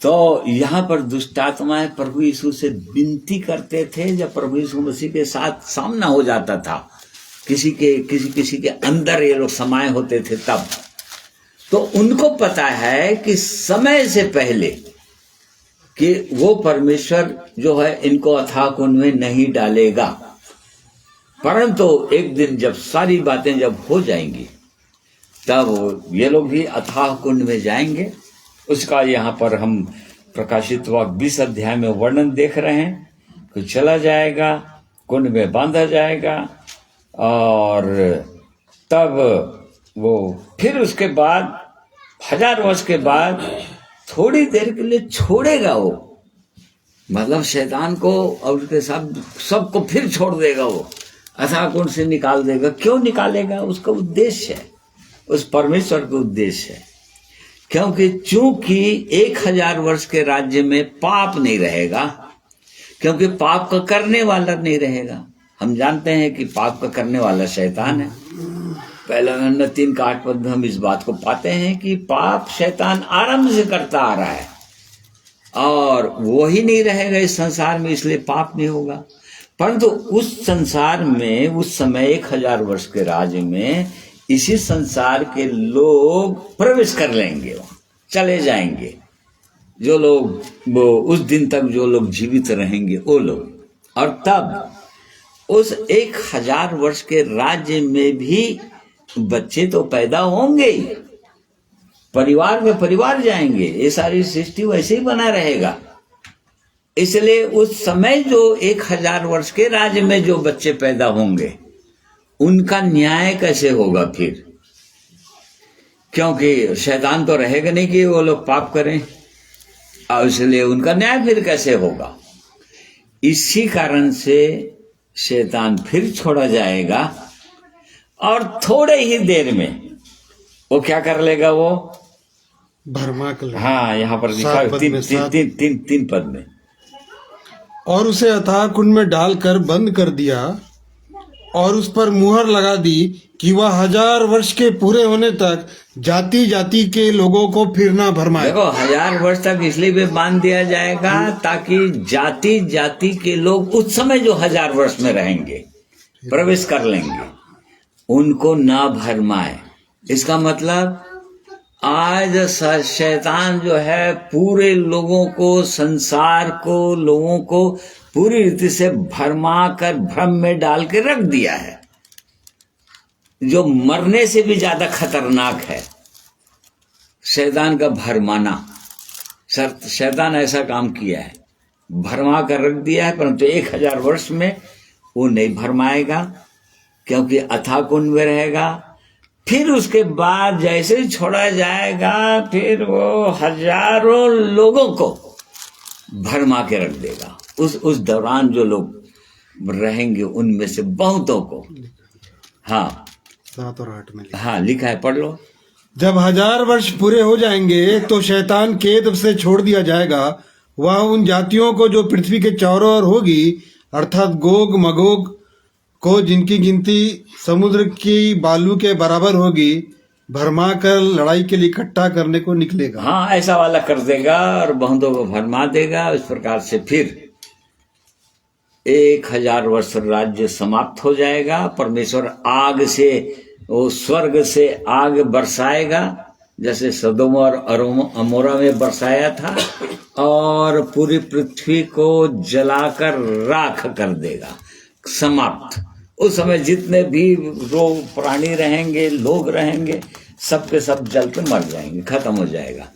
तो यहाँ पर दुष्टात्माएं प्रभु यीशु से विनती करते थे। जब प्रभु यीशु मसीह के साथ सामना हो जाता था, किसी के अंदर ये लोग समाये होते थे, तब तो उनको पता है कि समय से पहले कि वो परमेश्वर जो है इनको अथाह कुंड में नहीं डालेगा। परंतु एक दिन जब सारी बातें जब हो जाएंगी, तब ये लोग भी अथाह कुंड में जाएंगे। उसका यहाँ पर हम प्रकाशित वाक्य 20 अध्याय में वर्णन देख रहे हैं कि चला जाएगा, कुंड में बांधा जाएगा, और तब वो फिर उसके बाद 1000 वर्ष के बाद थोड़ी देर के लिए छोड़ेगा वो, मतलब शैतान को और उसके साथ सबको फिर छोड़ देगा वो, अथाह कुंड से निकाल देगा। क्यों निकालेगा? उसका उद्देश्य है, उस परमेश्वर का उद्देश्य है। क्योंकि चूंकि 1000 वर्ष के राज्य में पाप नहीं रहेगा, क्योंकि पाप का करने वाला नहीं रहेगा। हम जानते हैं कि पाप का करने वाला शैतान है। पहला महीना 3 का 8 पद में हम इस बात को पाते हैं कि पाप शैतान आरंभ से करता आ रहा है और वो ही नहीं रहेगा इस संसार में, इसलिए पाप नहीं होगा। परंतु उस संसार में उस समय 1000 वर्ष के राज्य में इसी संसार के लोग प्रवेश कर लेंगे, वहां चले जाएंगे। जो लोग वो उस दिन तक जो लोग जीवित रहेंगे वो लोग, और तब उस 1000 वर्ष के राज्य में भी बच्चे तो पैदा होंगे ही, परिवार में परिवार जाएंगे, ये सारी सृष्टि वैसे ही बना रहेगा। इसलिए उस समय जो 1000 वर्ष के राज्य में जो बच्चे पैदा होंगे उनका न्याय कैसे होगा फिर? क्योंकि शैतान तो रहेगा नहीं कि वो लोग पाप करें, और इसलिए उनका न्याय फिर कैसे होगा? इसी कारण से शैतान फिर छोड़ा जाएगा और थोड़े ही देर में वो क्या कर लेगा, वो भरमा कर, हाँ यहाँ पर लिखा है 3 पद में, और उसे अथाह कुंड में डालकर बंद कर दिया और उस पर मुहर लगा दी कि वह 1000 वर्ष के पूरे होने तक जाति जाति के लोगों को फिर ना भरमाए। देखो 1000 वर्ष तक इसलिए भी बांध दिया जाएगा ताकि जाति जाति के लोग उस समय जो 1000 वर्ष में रहेंगे प्रवेश कर लेंगे उनको ना भरमाए। इसका मतलब आज शैतान जो है पूरे लोगों को, संसार को, लोगों को पूरी रीति से भरमा कर भ्रम में डाल के रख दिया है, जो मरने से भी ज्यादा खतरनाक है शैतान का भरमाना। शैतान ऐसा काम किया है, भरमा कर रख दिया है, परंतु 1000 वर्ष में वो नहीं भरमाएगा क्योंकि अथाह कुंड में रहेगा। फिर उसके बाद जैसे ही छोड़ा जाएगा फिर वो हजारों लोगों को भरमा के रख देगा। उस दौरान जो लोग रहेंगे उनमें से बहुतों को, हाँ 7 और 8 में हाँ लिखा है, पढ़ लो। जब 1000 वर्ष पूरे हो जाएंगे तो शैतान कैद से छोड़ दिया जाएगा। वह उन जातियों को जो पृथ्वी के चारों ओर होगी, अर्थात गोग मगोग को, जिनकी गिनती समुद्र की बालू के बराबर होगी, भरमा कर लड़ाई के लिए इकट्ठा करने को निकलेगा। हाँ ऐसा वाला कर देगा और बहुतों को भरमा देगा। इस प्रकार से फिर 1000 वर्ष राज्य समाप्त हो जाएगा। परमेश्वर आग से, वो स्वर्ग से आग बरसाएगा जैसे सदोम और अमोरा में बरसाया था, और पूरी पृथ्वी को जलाकर राख कर देगा, समाप्त। उस समय जितने भी रोग प्राणी रहेंगे, लोग रहेंगे, सबके सब जल के मर जाएंगे, खत्म हो जाएगा।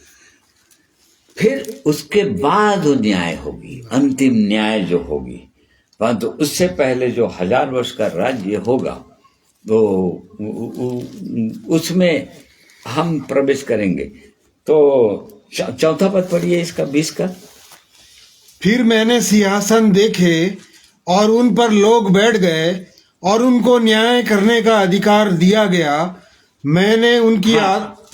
फिर उसके बाद वो न्याय होगी, अंतिम न्याय जो होगी। परंतु उससे पहले जो 1000 वर्ष का राज्य होगा वो उसमें हम प्रवेश करेंगे। तो चौथा पद पढ़िए इसका 20 का। फिर मैंने सिंहासन देखे और उन पर लोग बैठ गए और उनको न्याय करने का अधिकार दिया गया। मैंने उनकी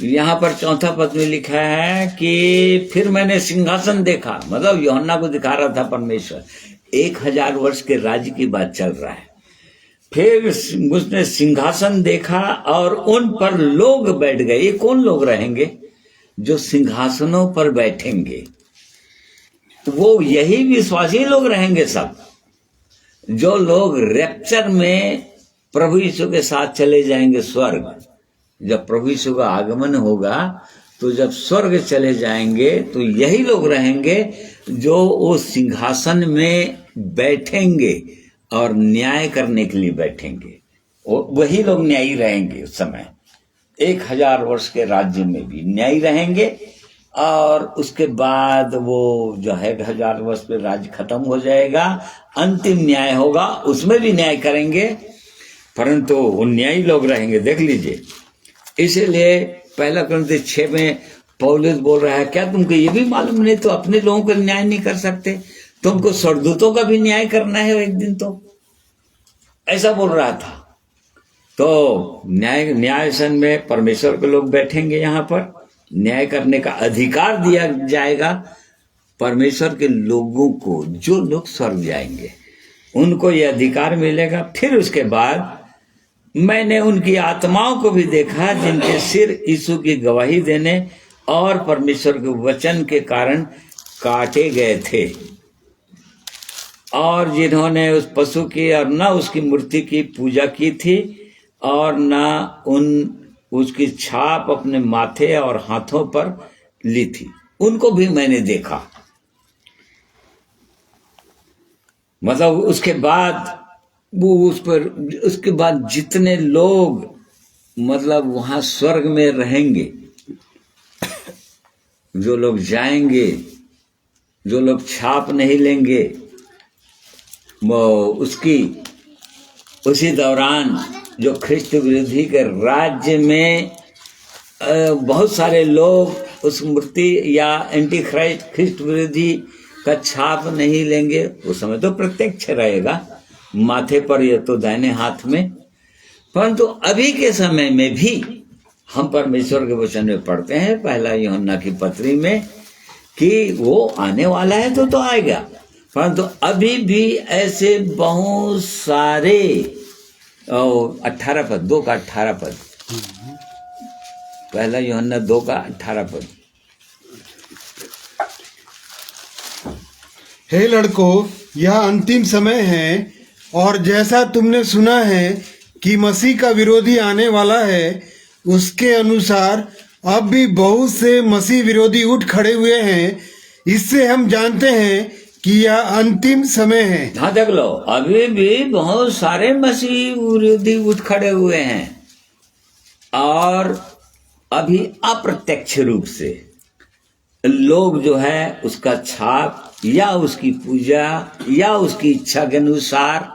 यहाँ पर चौथा पद में लिखा है कि फिर मैंने सिंहासन देखा, मतलब यूहन्ना को दिखा रहा था परमेश्वर। 1000 वर्ष के राज्य की बात चल रहा है। फिर उसने सिंहासन देखा और उन पर लोग बैठ गए। ये कौन लोग रहेंगे? जो सिंहासनों पर बैठेंगे वो यही विश्वासी लोग रहेंगे सब। जो लोग रैप्चर में प्रभु यीशु के साथ चले जाएंगे स्वर्ग, जब प्रभु यीशु का आगमन होगा तो जब स्वर्ग चले जाएंगे तो यही लोग रहेंगे जो वो सिंहासन में बैठेंगे और न्याय करने के लिए बैठेंगे। वही लोग न्यायी रहेंगे उस समय। 1000 वर्ष के राज्य में भी न्यायी रहेंगे, और उसके बाद वो जो है 1000 वर्ष पे राज्य खत्म हो जाएगा, अंतिम न्याय होगा, उसमें भी न्याय करेंगे, परंतु वो न्यायी लोग रहेंगे। देख लीजिए, इसीलिए 1 कुरिन्थियों 6 में पौलुस बोल रहा है, क्या तुमको ये भी मालूम नहीं तो अपने लोगों का न्याय नहीं कर सकते? तुमको स्वर्गदूतों का भी न्याय करना है एक दिन, तो ऐसा बोल रहा था। तो न्यायसन में परमेश्वर के लोग बैठेंगे, यहाँ पर न्याय करने का अधिकार दिया जाएगा परमेश्वर के लोगों को। जो लोग स्वर्ग जाएंगे उनको ये अधिकार मिलेगा। फिर उसके बाद मैंने उनकी आत्माओं को भी देखा जिनके सिर यीशु की गवाही देने और परमेश्वर के वचन के कारण काटे गए थे, और जिन्होंने उस पशु की और न उसकी मूर्ति की पूजा की थी और न उसकी छाप अपने माथे और हाथों पर ली थी, उनको भी मैंने देखा। मतलब उसके बाद उसके बाद जितने लोग मतलब वहां स्वर्ग में रहेंगे, जो लोग जाएंगे, जो लोग छाप नहीं लेंगे, वो उसी दौरान जो ख्रिस्त विरोधी के राज्य में बहुत सारे लोग उस मूर्ति या एंटी ख्रिस्त विरोधी का छाप नहीं लेंगे। उस समय तो प्रत्यक्ष रहेगा माथे पर या तो दाहिने हाथ में, परंतु अभी के समय में भी हम परमेश्वर के वचन में पढ़ते हैं पहला यूहन्ना की पत्री में कि वो आने वाला है तो आएगा, परंतु अभी भी ऐसे बहुत सारे 18 पद 2 का 18 पद, पहला यूहन्ना 2 का 18 पद। हे लड़कों, यह अंतिम समय है और जैसा तुमने सुना है कि मसीह का विरोधी आने वाला है, उसके अनुसार अब भी बहुत से मसीह विरोधी उठ खड़े हुए हैं। इससे हम जानते हैं कि यह अंतिम समय है। हाँ देख लो, अभी भी बहुत सारे मसीह विरोधी उठ खड़े हुए हैं और अभी अप्रत्यक्ष रूप से लोग जो है उसका छाप या उसकी पूजा या उसकी इच्छा के अनुसार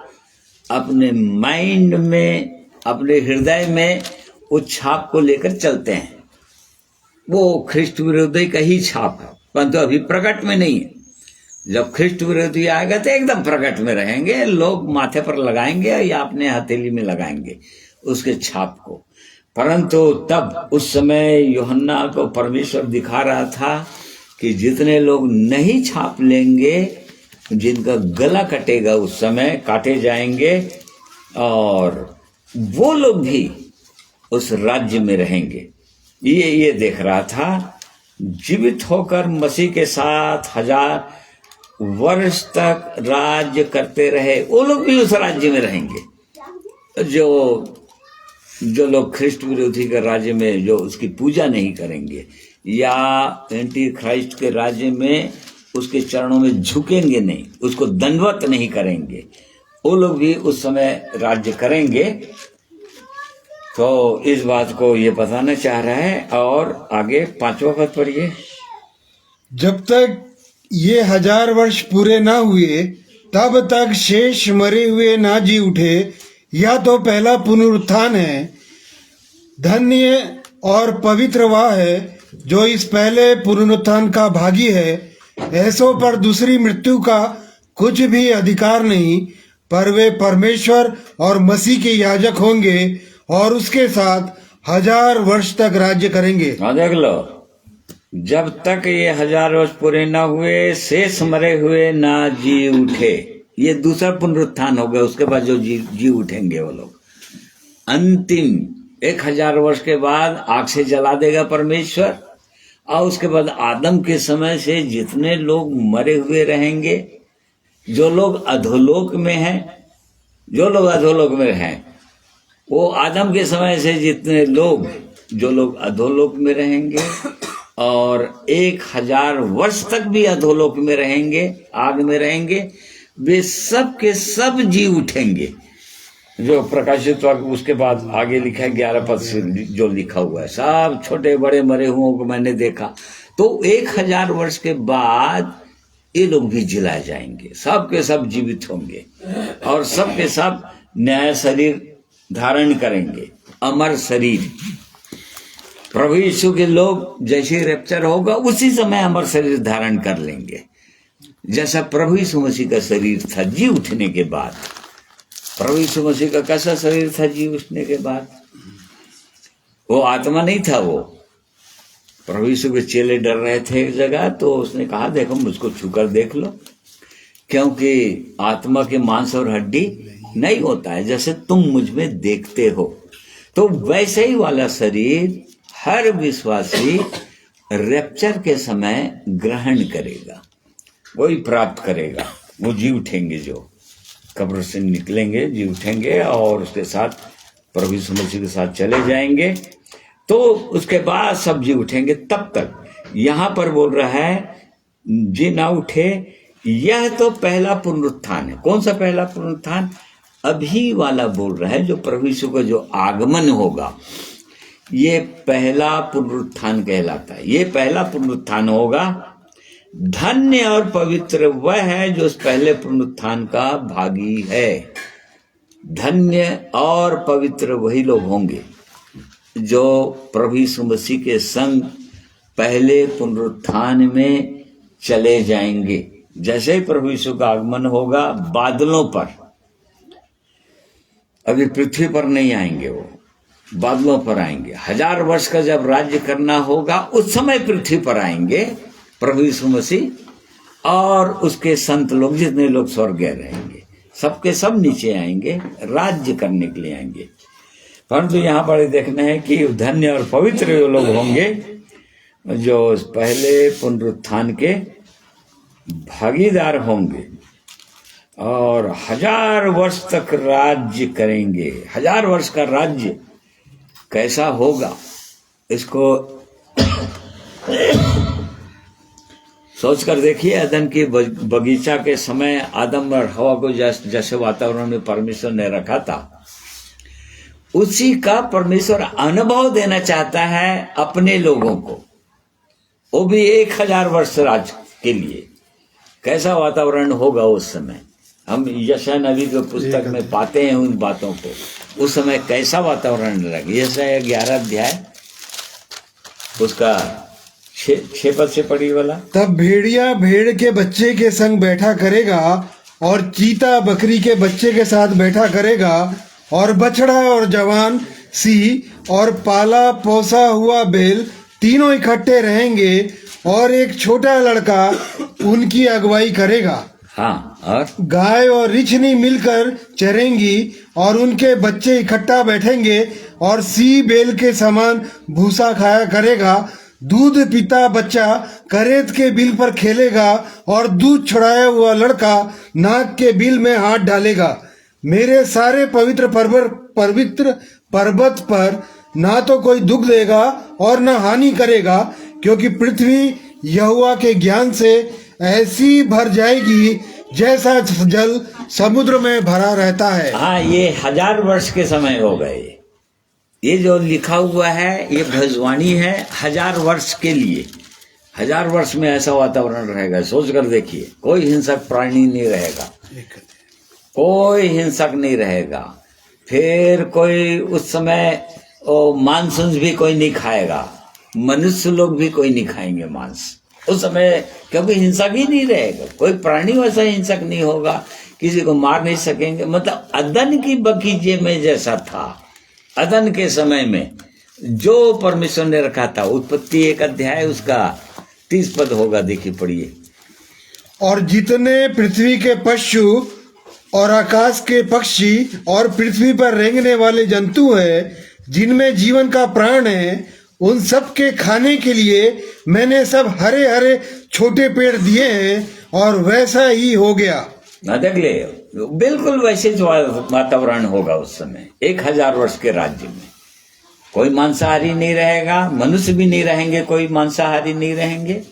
अपने माइंड में, अपने हृदय में उस छाप को लेकर चलते हैं। वो ख्रिस्त विरोधी का ही छाप है, परंतु अभी प्रकट में नहीं है। जब ख्रिस्त विरोधी आएगा तो एकदम प्रकट में रहेंगे, लोग माथे पर लगाएंगे या अपने हथेली में लगाएंगे उसके छाप को। परंतु तब उस समय यूहन्ना को परमेश्वर दिखा रहा था कि जितने लोग नहीं छाप लेंगे, जिनका गला कटेगा उस समय काटे जाएंगे, और वो लोग भी उस राज्य में रहेंगे। ये देख रहा था। जीवित होकर मसीह के साथ 1000 वर्ष तक राज्य करते रहे, वो लोग भी उस राज्य में रहेंगे। जो लोग ख्रिस्त विरोधी के राज्य में जो उसकी पूजा नहीं करेंगे या एंटी क्राइस्ट के राज्य में उसके चरणों में झुकेंगे नहीं, उसको दंडवत नहीं करेंगे, वो लोग भी उस समय राज्य करेंगे। तो इस बात को ये बताना चाह रहा है। और आगे 5वां पद पढ़िए। जब तक ये 1000 वर्ष पूरे ना हुए तब तक शेष मरे हुए ना जी उठे, यह तो पहला पुनरुत्थान है। धन्य और पवित्र वह है जो इस पहले पुनरुत्थान का भागी है। ऐसों पर दूसरी मृत्यु का कुछ भी अधिकार नहीं, पर वे परमेश्वर और मसीह के याजक होंगे और उसके साथ 1000 वर्ष तक राज्य करेंगे। हाँ देख लो, जब तक ये 1000 वर्ष पूरे ना हुए, शेष मरे हुए ना जी उठे। ये दूसरा पुनरुत्थान हो गया। उसके बाद जो जी उठेंगे वो लोग अंतिम 1000 वर्ष के बाद आग से जला देगा परमेश्वर, और उसके बाद आदम के समय से जितने लोग मरे हुए रहेंगे, जो लोग अधोलोक में हैं, जो लोग अधोलोक में हैं, वो आदम के समय से जितने लोग जो लोग अधोलोक में रहेंगे और 1000 वर्ष तक भी अधोलोक में रहेंगे, आग में रहेंगे, वे सब के सब जी उठेंगे। जो प्रकाशित उसके बाद आगे लिखा है 11 पद से जो लिखा हुआ है, सब छोटे बड़े मरे हुओं को मैंने देखा। तो 1000 वर्ष के बाद ये लोग भी जिलाए जाएंगे, सब के सब जीवित होंगे और सब के सब नया शरीर धारण करेंगे, अमर शरीर। प्रभु यीशु के लोग जैसे रैप्चर होगा उसी समय अमर शरीर धारण कर लेंगे, जैसा प्रभु यीशु मसीह का शरीर था जी उठने के बाद। प्रभु यीशु मसीह का कैसा शरीर था जी उठने के बाद? वो आत्मा नहीं था। वो प्रभु यीशु के चेले डर रहे थे एक जगह, तो उसने कहा देखो मुझको छूकर देख लो, क्योंकि आत्मा के मांस और हड्डी नहीं होता है, जैसे तुम मुझ में देखते हो। तो वैसे ही वाला शरीर हर विश्वासी रैप्चर के समय ग्रहण करेगा, वही प्राप्त करेगा। वो जी उठेंगे, जो कब्र से निकलेंगे, जी उठेंगे और उसके साथ प्रभु यीशु मसीह के साथ चले जाएंगे। तो उसके बाद सब जी उठेंगे। तब तक यहाँ पर बोल रहा है जी ना उठे, यह तो पहला पुनरुत्थान है। कौन सा पहला पुनरुत्थान? अभी वाला बोल रहा है, जो प्रभु यीशु का जो आगमन होगा, ये पहला पुनरुत्थान कहलाता है। ये पहला पुनरुत्थान होगा। धन्य और पवित्र वह है जो उस पहले पुनरुत्थान का भागी है। धन्य और पवित्र वही लोग होंगे जो प्रभु यीशु मसीह के संग पहले पुनरुत्थान में चले जाएंगे। जैसे ही प्रभु यीशु का आगमन होगा बादलों पर, अभी पृथ्वी पर नहीं आएंगे, वो बादलों पर आएंगे। 1000 वर्ष का जब राज्य करना होगा उस समय पृथ्वी पर आएंगे प्रभु यीशु मसीह और उसके संत लोग, जितने लोग स्वर्ग रहेंगे, सबके सब नीचे आएंगे, राज्य करने के लिए आएंगे। परंतु यहाँ पर देखना है कि धन्य और पवित्र लोग होंगे जो पहले पुनरुत्थान के भागीदार होंगे और 1000 वर्ष तक राज्य करेंगे। 1000 वर्ष का राज्य कैसा होगा, इसको सोच कर देखिए। अदन की बगीचा के समय आदम और हवा को जैसे वातावरण में परमेश्वर ने रखा था, उसी का परमेश्वर अनुभव देना चाहता है अपने लोगों को, वो भी 1000 वर्ष राज के लिए। कैसा वातावरण होगा उस समय, हम यशायाह नबी के पुस्तक में पाते हैं उन बातों को। उस समय कैसा वातावरण लगे। यशायाह 11 अध्याय उसका 6 पद से पढ़ी वाला। तब भेड़िया भेड़ के बच्चे के संग बैठा करेगा और चीता बकरी के बच्चे के साथ बैठा करेगा, और बछड़ा और जवान सी और पाला पोसा हुआ बैल तीनों इकट्ठे रहेंगे, और एक छोटा लड़का उनकी अगुवाई करेगा। हाँ, और गाय और रिछनी मिलकर चरेंगी और उनके बच्चे इकट्ठा बैठेंगे, और सी बैल के समान भूसा खाया करेगा। दूध पीता बच्चा करेत के बिल पर खेलेगा, और दूध छुड़ाया हुआ लड़का नाक के बिल में हाथ डालेगा। मेरे सारे पवित्र पर्वत पर ना तो कोई दुख देगा और न हानि करेगा, क्योंकि पृथ्वी यहोवा के ज्ञान से ऐसी भर जाएगी जैसा जल समुद्र में भरा रहता है। हाँ, ये 1000 वर्ष के समय हो गए। ये जो लिखा हुआ है ये भविष्यवाणी है 1000 वर्ष के लिए। 1000 वर्ष में ऐसा वातावरण रहेगा। सोच कर देखिए, कोई हिंसक प्राणी नहीं रहेगा, कोई हिंसक नहीं रहेगा। फिर कोई उस समय मांस भी कोई नहीं खाएगा, मनुष्य लोग भी कोई नहीं खाएंगे मांस उस समय, क्योंकि हिंसक ही नहीं रहेगा। कोई प्राणी वैसा हिंसक नहीं होगा, किसी को मार नहीं सकेंगे। मतलब अदन की बगीचे में जैसा था, अदन के समय में जो परमेश्वर ने रखा था। उत्पत्ति 1 अध्याय उसका 30 पद होगा, देखिए पढ़िए। और जितने पृथ्वी के पशु और आकाश के पक्षी और पृथ्वी पर रेंगने वाले जंतु हैं, जिनमें जीवन का प्राण है, उन सब के खाने के लिए मैंने सब हरे हरे छोटे पेड़ दिए हैं, और वैसा ही हो गया। ना देख ले, बिल्कुल वैसे वातावरण होगा उस समय 1000 वर्ष के राज्य में। कोई मांसाहारी नहीं रहेगा, मनुष्य भी नहीं रहेंगे, कोई मांसाहारी नहीं रहेंगे।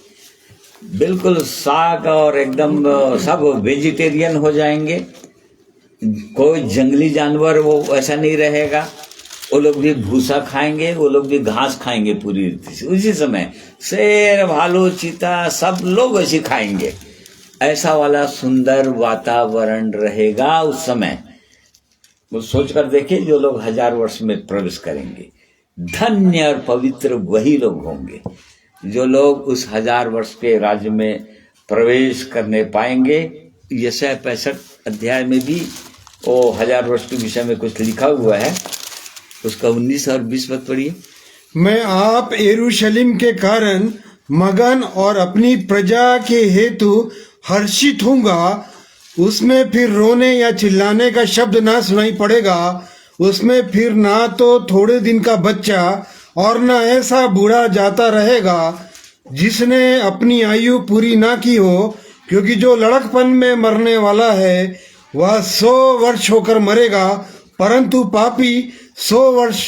बिल्कुल साग और एकदम सब वेजिटेरियन हो जाएंगे। कोई जंगली जानवर वो ऐसा नहीं रहेगा, वो लोग भी भूसा खाएंगे, वो लोग भी घास खाएंगे पूरी रीति से। उसी समय शेर, भालू, चीता सब लोग ऐसे खाएंगे। ऐसा वाला सुंदर वातावरण रहेगा उस समय। वो सोच कर देखिए, जो लोग 1000 वर्ष में प्रवेश करेंगे, धन्य और पवित्र वही लोग होंगे जो लोग उस 1000 वर्ष के राज्य में प्रवेश करने पाएंगे। यशायाह 65 अध्याय में भी वो 1000 वर्ष के विषय में कुछ लिखा हुआ है, उसका 19 और 20 पद पढ़िए। मैं आप यरूशलेम के कारण मगन और अपनी प्रजा के हेतु हर्षित हूँगा, उसमें फिर रोने या चिल्लाने का शब्द ना सुनाई पड़ेगा। उसमें फिर ना तो थोड़े दिन का बच्चा और ना ऐसा बूढ़ा जाता रहेगा जिसने अपनी आयु पूरी ना की हो, क्योंकि जो लड़कपन में मरने वाला है वह 100 वर्ष होकर मरेगा, परंतु पापी 100 वर्ष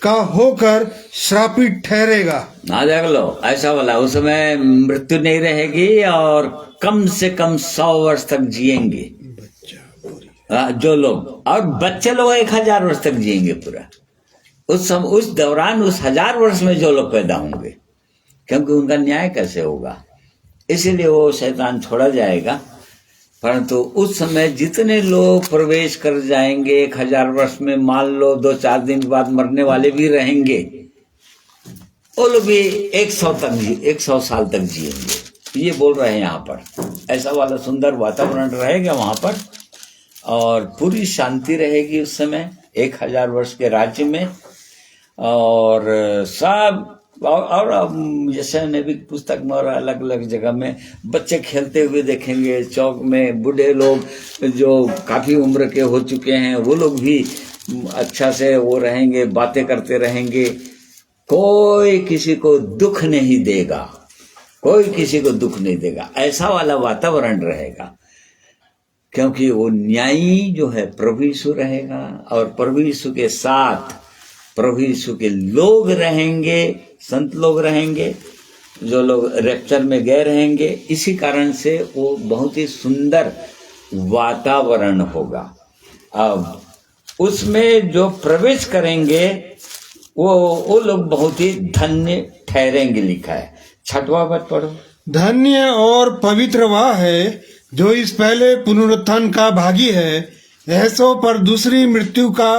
का होकर श्रापित ठहरेगा। हाँ देख लो, ऐसा वाला उसमें मृत्यु नहीं रहेगी और कम से कम 100 वर्ष तक जिएंगे जो लोग, और बच्चे लोग 1000 वर्ष तक जिएंगे पूरा। उस दौरान उस 1000 वर्ष में जो लोग पैदा होंगे, क्योंकि उनका न्याय कैसे होगा, इसीलिए वो शैतान छोड़ा जाएगा। परंतु उस समय जितने लोग प्रवेश कर जाएंगे 1000 वर्ष में, मान लो 2-4 दिन बाद मरने वाले भी रहेंगे, वो लोग भी 100 साल तक जिएंगे, ये बोल रहे हैं यहाँ पर। ऐसा वाला सुंदर वातावरण रहेगा वहां पर और पूरी शांति रहेगी उस समय 1000 वर्ष के राज्य में। और सब और जैसे ने भी पुस्तक में और अलग अलग जगह में बच्चे खेलते हुए देखेंगे, चौक में बूढ़े लोग जो काफी उम्र के हो चुके हैं वो लोग भी अच्छा से वो रहेंगे, बातें करते रहेंगे। कोई किसी को दुख नहीं देगा, कोई किसी को दुख नहीं देगा, ऐसा वाला वातावरण रहेगा। क्योंकि वो न्यायी जो है प्रभु यीशु रहेगा और प्रभु यीशु के साथ प्रभु यीशु के लोग रहेंगे, संत लोग रहेंगे, जो लोग रैप्चर में गए रहेंगे। इसी कारण से वो बहुत ही सुंदर वातावरण होगा। अब उसमें जो प्रवेश करेंगे वो लोग बहुत ही धन्य ठहरेंगे, लिखा है। 6वां पद पढ़ो। धन्य और पवित्र वह है जो इस पहले पुनरुत्थान का भागी है। ऐसों पर दूसरी मृत्यु का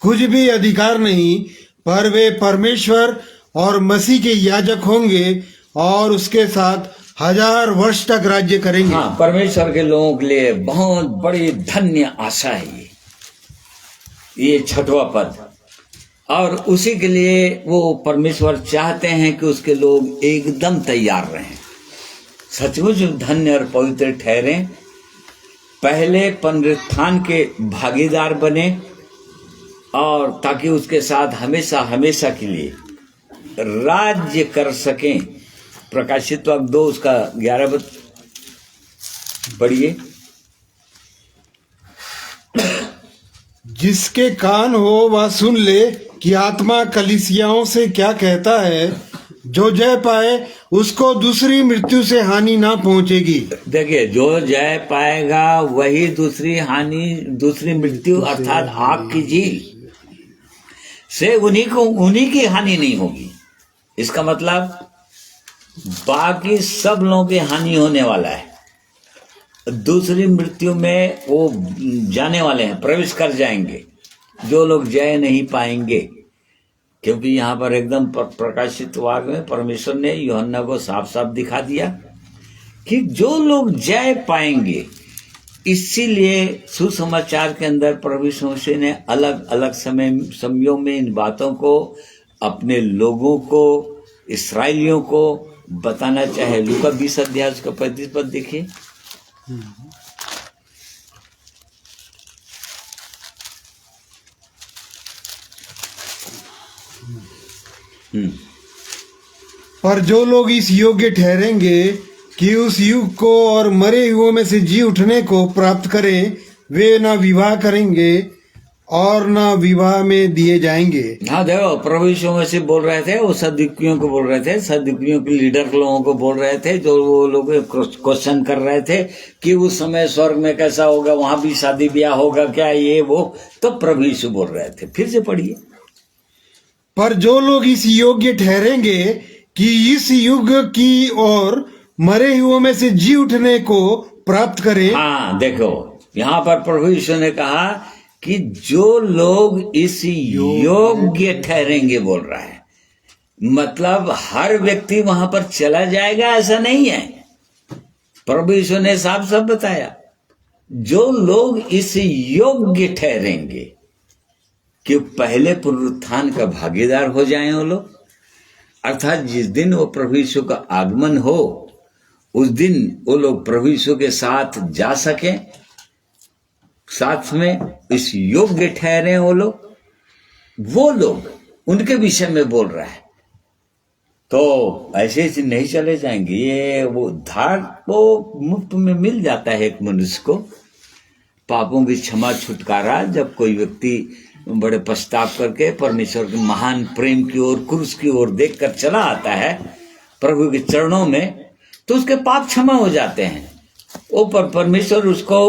कुछ भी अधिकार नहीं, पर वे परमेश्वर और मसीह के याजक होंगे और उसके साथ 1000 वर्ष तक राज्य करेंगे। हाँ, परमेश्वर के लोगों के लिए बहुत बड़ी धन्य आशा है ये 6वां पद। और उसी के लिए वो परमेश्वर चाहते हैं कि उसके लोग एकदम तैयार रहें, सचमुच धन्य और पवित्र ठहरे, पहले पुनरुत्थान के भागीदार बने और ताकि उसके साथ हमेशा हमेशा के लिए राज्य कर सकें। प्रकाशित वाक्य 2 उसका 11 पद पढ़िए। जिसके कान हो वह सुन ले कि आत्मा कलीसियाओं से क्या कहता है। जो जय पाए उसको दूसरी मृत्यु से हानि ना पहुंचेगी। देखिए, जो जय पाएगा वही दूसरी मृत्यु अर्थात आग की झील से उन्हीं की हानि नहीं होगी। इसका मतलब बाकी सब लोगों की हानि होने वाला है। दूसरी मृत्यु में वो जाने वाले हैं, प्रवेश कर जाएंगे जो लोग जय नहीं पाएंगे। क्योंकि यहाँ पर एकदम प्रकाशित वाक्य में परमेश्वर ने यूहन्ना को साफ साफ दिखा दिया कि जो लोग जय पाएंगे। इसीलिए सुसमाचार के अंदर प्रभु यीशु मसीह ने अलग अलग समयों में इन बातों को अपने लोगों को, इस्राएलियों को बताना चाहे। लूका 20 अध्याय उसका 35 पद देखिए। पर जो लोग इस योग्य ठहरेंगे कि उस युग को और मरे हुओं में से जी उठने को प्राप्त करें, वे ना विवाह करेंगे और ना विवाह में दिए जाएंगे। हाँ देखो, प्रभु यीशु मसीह बोल रहे थे, वो सदुकियों को बोल रहे थे, सदुकियों के लीडर लोगों को बोल रहे थे, जो वो लोग क्वेश्चन कर रहे थे कि उस समय स्वर्ग में कैसा होगा, वहां भी शादी ब्याह होगा क्या, ये वो। तो प्रभु यीशु बोल रहे थे। फिर से पढ़िए। पर जो लोग इस योग्य ठहरेंगे कि इस युग की और मरे हुओं में से जी उठने को प्राप्त करें। हाँ देखो, यहाँ पर प्रभु यीशु ने कहा कि जो लोग इस योग्य ठहरेंगे बोल रहा है, मतलब हर व्यक्ति वहां पर चला जाएगा ऐसा नहीं है। प्रभु यीशु ने साफ साफ बताया, जो लोग इस योग्य ठहरेंगे कि पहले पुनरुत्थान का भागीदार हो जाएं वो लोग, अर्थात जिस दिन वो प्रभु यीशु का आगमन हो उस दिन वो लोग प्रभु यीशु के साथ जा सकें साथ में इस योग्य ठहरे वो लोग उनके विषय में बोल रहा है। तो ऐसे से नहीं चले जाएंगे। ये वो उद्धार तो मुफ्त में मिल जाता है एक मनुष्य को, पापों की क्षमा छुटकारा, जब कोई व्यक्ति बड़े पश्चाताप करके परमेश्वर के महान प्रेम की ओर, क्रूस की ओर देखकर चला आता है प्रभु के चरणों में, तो उसके पाप क्षमा हो जाते हैं। वो परमेश्वर उसको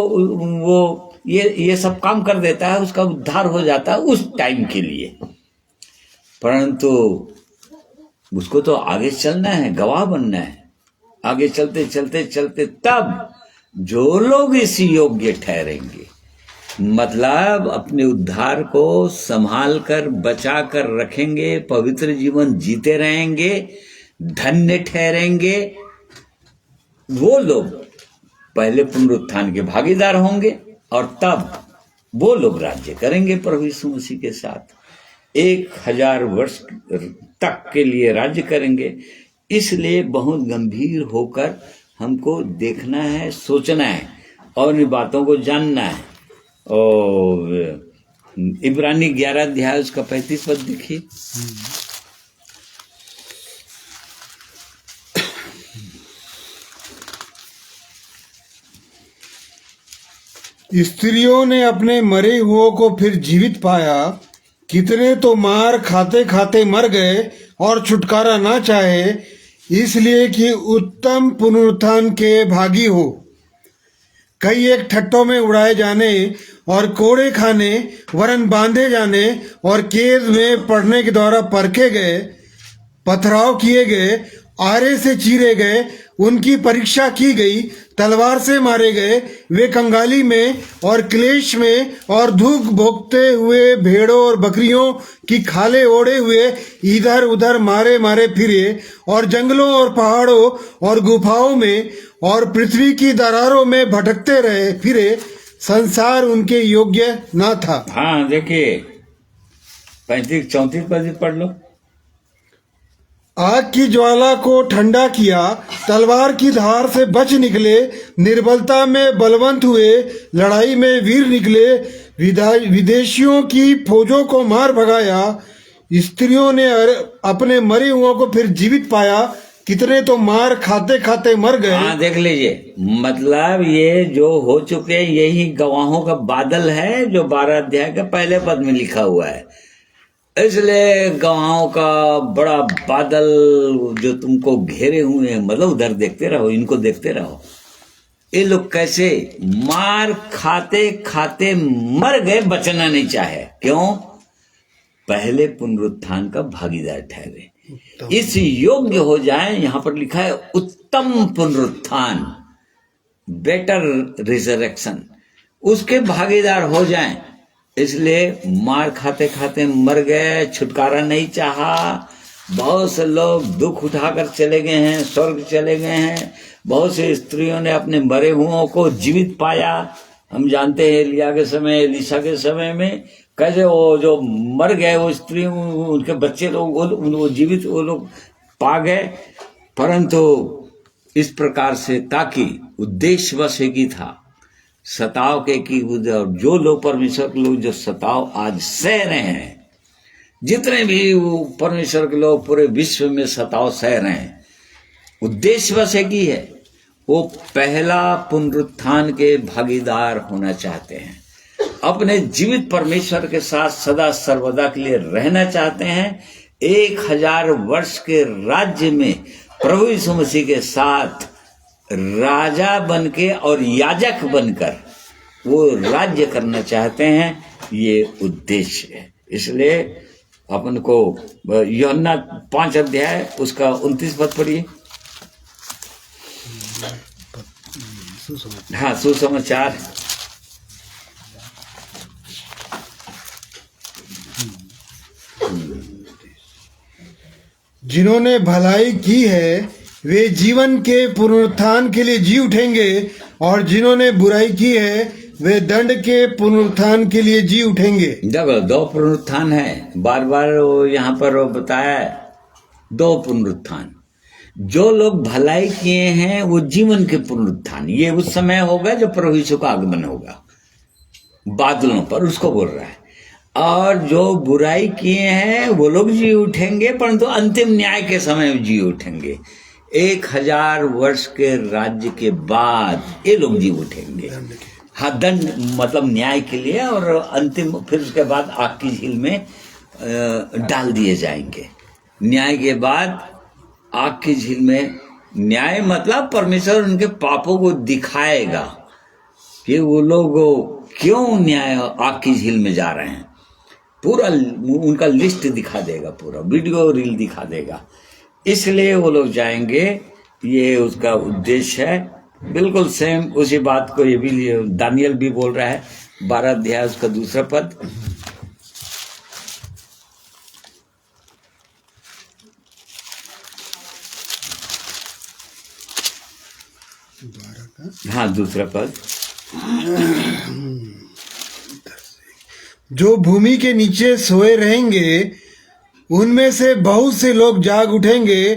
वो ये सब काम कर देता है, उसका उद्धार हो जाता है उस टाइम के लिए। परंतु उसको तो आगे चलना है, गवाह बनना है। आगे चलते चलते चलते तब जो लोग इस योग्य ठहरेंगे, मतलब अपने उद्धार को संभाल कर बचा कर रखेंगे, पवित्र जीवन जीते रहेंगे, धन्य ठहरेंगे, वो लोग पहले पुनरुत्थान के भागीदार होंगे और तब वो लोग राज्य करेंगे प्रभु यीशु मसीह के साथ। 1000 वर्ष तक के लिए राज्य करेंगे। इसलिए बहुत गंभीर होकर हमको देखना है, सोचना है और इन बातों को जानना है। और इब्रानी 11 अध्याय उसका 35 पद देखिए। स्त्रियों ने अपने मरे हुओं को फिर जीवित पाया, कितने तो मार खाते खाते मर गए और छुटकारा ना चाहे, इसलिए कि उत्तम पुनरुत्थान के भागी हो। कई एक ठट्टों में उड़ाए जाने और कोड़े खाने वरन बांधे जाने और कैद में पड़ने के द्वारा परखे गए, पथराव किए गए, आरे से चीरे गए, उनकी परीक्षा की गई, तलवार से मारे गए, वे कंगाली में और क्लेश में और धूप भोगते हुए भेड़ों और बकरियों की खाले ओढ़े हुए इधर उधर मारे मारे फिरे और जंगलों और पहाड़ों और गुफाओं में और पृथ्वी की दरारों में भटकते रहे फिरे। संसार उनके योग्य न था। हाँ देखिए 35-34 पद पढ़ लो। आग की ज्वाला को ठंडा किया, तलवार की धार से बच निकले, निर्बलता में बलवंत हुए, लड़ाई में वीर निकले, विदेशियों की फौजों को मार भगाया। स्त्रियों ने अपने मरे हुओं को फिर जीवित पाया, कितने तो मार खाते खाते मर गए। हाँ देख लीजिए, मतलब ये जो हो चुके यही गवाहों का बादल है जो 12 अध्याय के पहले पद में लिखा हुआ है। इसलिए गवाहों का बड़ा बादल जो तुमको घेरे हुए हैं, मतलब उधर देखते रहो, इनको देखते रहो। ये लोग कैसे मार खाते खाते मर गए, बचना नहीं चाहे। क्यों? पहले पुनरुत्थान का भागीदार ठहरे, इस योग्य हो जाए। यहां पर लिखा है उत्तम पुनरुत्थान, बेटर रिजरेक्शन, उसके भागीदार हो जाएं। इसलिए मार खाते खाते मर गए, छुटकारा नहीं चाहा। बहुत से लोग दुख उठाकर चले गए हैं, स्वर्ग चले गए हैं। बहुत से स्त्रियों ने अपने मरे हुओं को जीवित पाया। हम जानते हैं एलिया के समय, एलिशा के समय में कैसे वो जो मर गए वो स्त्री, उनके बच्चे लोग वो जीवित वो लोग पा गए। परंतु इस प्रकार से, ताकि उद्देश्य बस एक ही था, सताव के की जो लोग परमेश्वर के लोग जो सताव आज सह रहे हैं, जितने भी वो परमेश्वर के लोग पूरे विश्व में सताव सह रहे हैं, उद्देश्य बस एक ही है, वो पहला पुनरुत्थान के भागीदार होना चाहते हैं। अपने जीवित परमेश्वर के साथ सदा सर्वदा के लिए रहना चाहते हैं। 1000 वर्ष के राज्य में प्रभु यीशु मसीह के साथ राजा बनके और याजक बनकर वो राज्य करना चाहते हैं। ये उद्देश्य है। इसलिए अपन को यूहन्ना 5 अध्याय उसका 29 पद पढ़िए। हाँ, सुसमाचार। जिन्होंने भलाई की है वे जीवन के पुनरुत्थान के लिए जी उठेंगे, और जिन्होंने बुराई की है वे दंड के पुनरुत्थान के लिए जी उठेंगे। देखो 2 पुनरुत्थान है, बार बार यहाँ पर बताया 2 पुनरुत्थान। जो लोग भलाई किए हैं वो जीवन के पुनरुत्थान, ये उस समय होगा जब प्रभु यीशु का आगमन होगा। बादलों पर, उसको बोल रहा है। और जो बुराई किए हैं वो लोग जी उठेंगे, परंतु अंतिम न्याय के समय में जी उठेंगे। 1000 वर्ष के राज्य के बाद ये लोग जी उठेंगे। हाँ, दंड मतलब न्याय के लिए, और अंतिम फिर उसके बाद आग की झील में डाल दिए जाएंगे। न्याय के बाद आग की झील में, न्याय मतलब परमेश्वर उनके पापों को दिखाएगा कि वो लोग क्यों न्याय आग की झील में जा रहे हैं। पूरा उनका लिस्ट दिखा देगा, पूरा वीडियो रील दिखा देगा, इसलिए वो लोग जाएंगे। ये उसका उद्देश्य है। बिल्कुल सेम उसी बात को ये भी दानियल भी बोल रहा है, 12 अध्याय उसका 2 पद। हाँ, 2 पद। जो भूमि के नीचे सोए रहेंगे उनमें से बहुत से लोग जाग उठेंगे,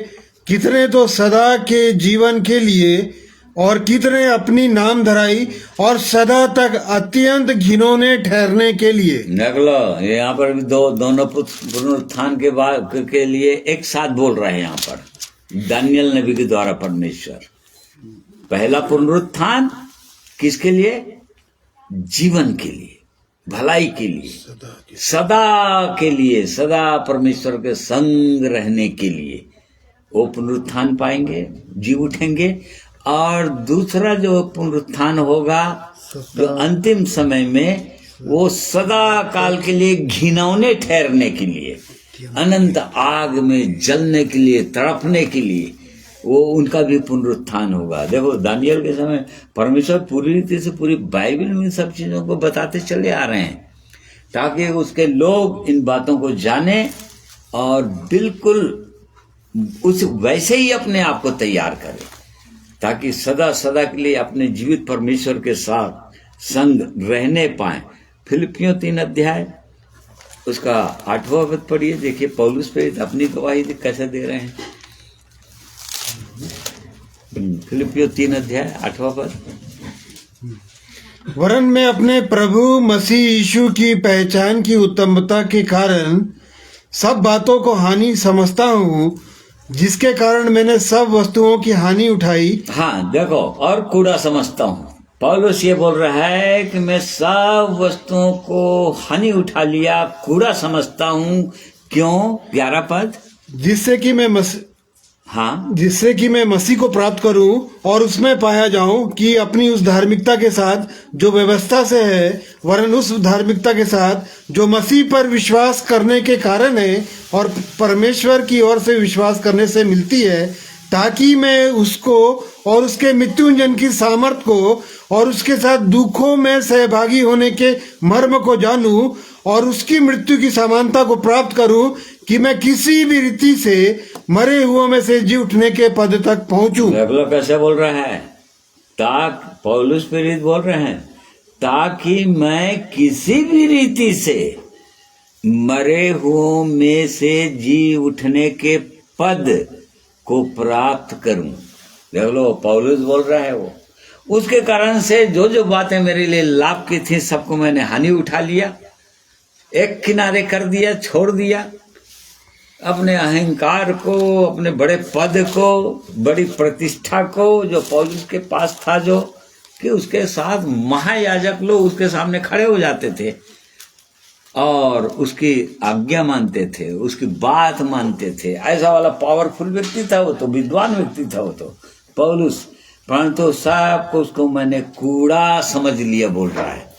कितने तो सदा के जीवन के लिए और कितने अपनी नाम धराई और सदा तक अत्यंत घिनौने ठहरने के लिए। देख लो, यहाँ पर भी दोनों पुनरुत्थान के बाद के लिए एक साथ बोल रहे हैं। यहाँ पर दानियल नबी के द्वारा परमेश्वर, पहला पुनरुत्थान किसके लिए? जीवन के लिए, भलाई के लिए, सदा के लिए, सदा परमेश्वर के संग रहने के लिए वो पुनरुत्थान पाएंगे, जी उठेंगे। और दूसरा जो पुनरुत्थान होगा जो अंतिम समय में, वो सदा काल के लिए घिनौने ठहरने के लिए, अनंत आग में जलने के लिए, तड़पने के लिए, वो उनका भी पुनरुत्थान होगा। देखो, दानियल के समय परमेश्वर पूरी रीति से पूरी बाइबल में इन सब चीजों को बताते चले आ रहे हैं, ताकि उसके लोग इन बातों को जाने और बिल्कुल उस वैसे ही अपने आप को तैयार करें, ताकि सदा सदा के लिए अपने जीवित परमेश्वर के साथ संग रहने पाए। फिलिपियों 3 अध्याय उसका 8वां पद पढ़िए। देखिए पौलुस प्रेरित अपनी गवाही कैसे दे रहे हैं। फिलिपियों 3 अध्याय 8वां पद। वरन मैं अपने प्रभु मसीह यीशु की पहचान की उत्तमता के कारण सब बातों को हानि समझता हूँ, जिसके कारण मैंने सब वस्तुओं की हानि उठाई। हाँ देखो, और कूड़ा समझता हूँ। पौलुस ये बोल रहा है कि मैं सब वस्तुओं को हानि उठा लिया, कूड़ा समझता हूँ। क्यों? 11 पद। जिससे कि मैं मसीह को प्राप्त करूं और उसमें पाया जाऊं कि अपनी उस धार्मिकता के साथ जो व्यवस्था से है, वरन उस धार्मिकता के साथ जो मसीह पर विश्वास करने के कारण है और परमेश्वर की ओर से विश्वास करने से मिलती है, ताकि मैं उसको और उसके मृत्युंजन की सामर्थ को और उसके साथ दुखों में सहभागी होने के मर्म को जानूं और उसकी मृत्यु की समानता को प्राप्त करूं, कि मैं किसी भी रीति से मरे हुओं में से जी उठने के पद तक पहुंचूं। देख लो कैसे बोल रहा है। पौलुस प्रेरित बोल रहे हैं, ताकि मैं किसी भी रीति से मरे हुओं में से जी उठने के पद को प्राप्त करूं। देख लो, पौलुस बोल रहा है वो उसके कारण से जो जो बातें मेरे लिए लाभ की थी, सबको मैंने हानि उठा लिया, एक किनारे कर दिया, छोड़ दिया। अपने अहंकार को, अपने बड़े पद को, बड़ी प्रतिष्ठा को जो पौलुस के पास था, जो कि उसके साथ महायाजक लोग उसके सामने खड़े हो जाते थे और उसकी आज्ञा मानते थे, उसकी बात मानते थे। ऐसा वाला पावरफुल व्यक्ति था वो, तो विद्वान व्यक्ति था वो तो पौलुस, परंतु सबको उसको मैंने कूड़ा समझ लिया, बोल रहा है,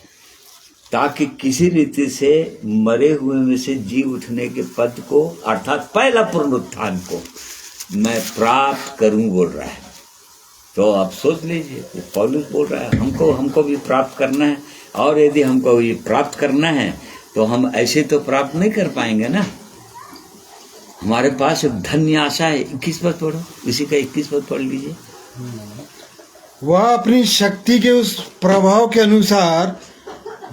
ताकि किसी रीति से मरे हुए में से जी उठने के पद को, अर्थात पहला पुनरुत्थान को मैं प्राप्त करूं, बोल रहा है। तो आप सोच लीजिए, पौलुस बोल रहा है हमको भी प्राप्त करना है, और यदि हमको ये प्राप्त करना है तो हम ऐसे तो प्राप्त नहीं कर पाएंगे ना। हमारे पास एक धन्य आशा है। 21 पद पढ़ो, इसी का 21 पद पढ़ लीजिए। वह अपनी शक्ति के उस प्रभाव के अनुसार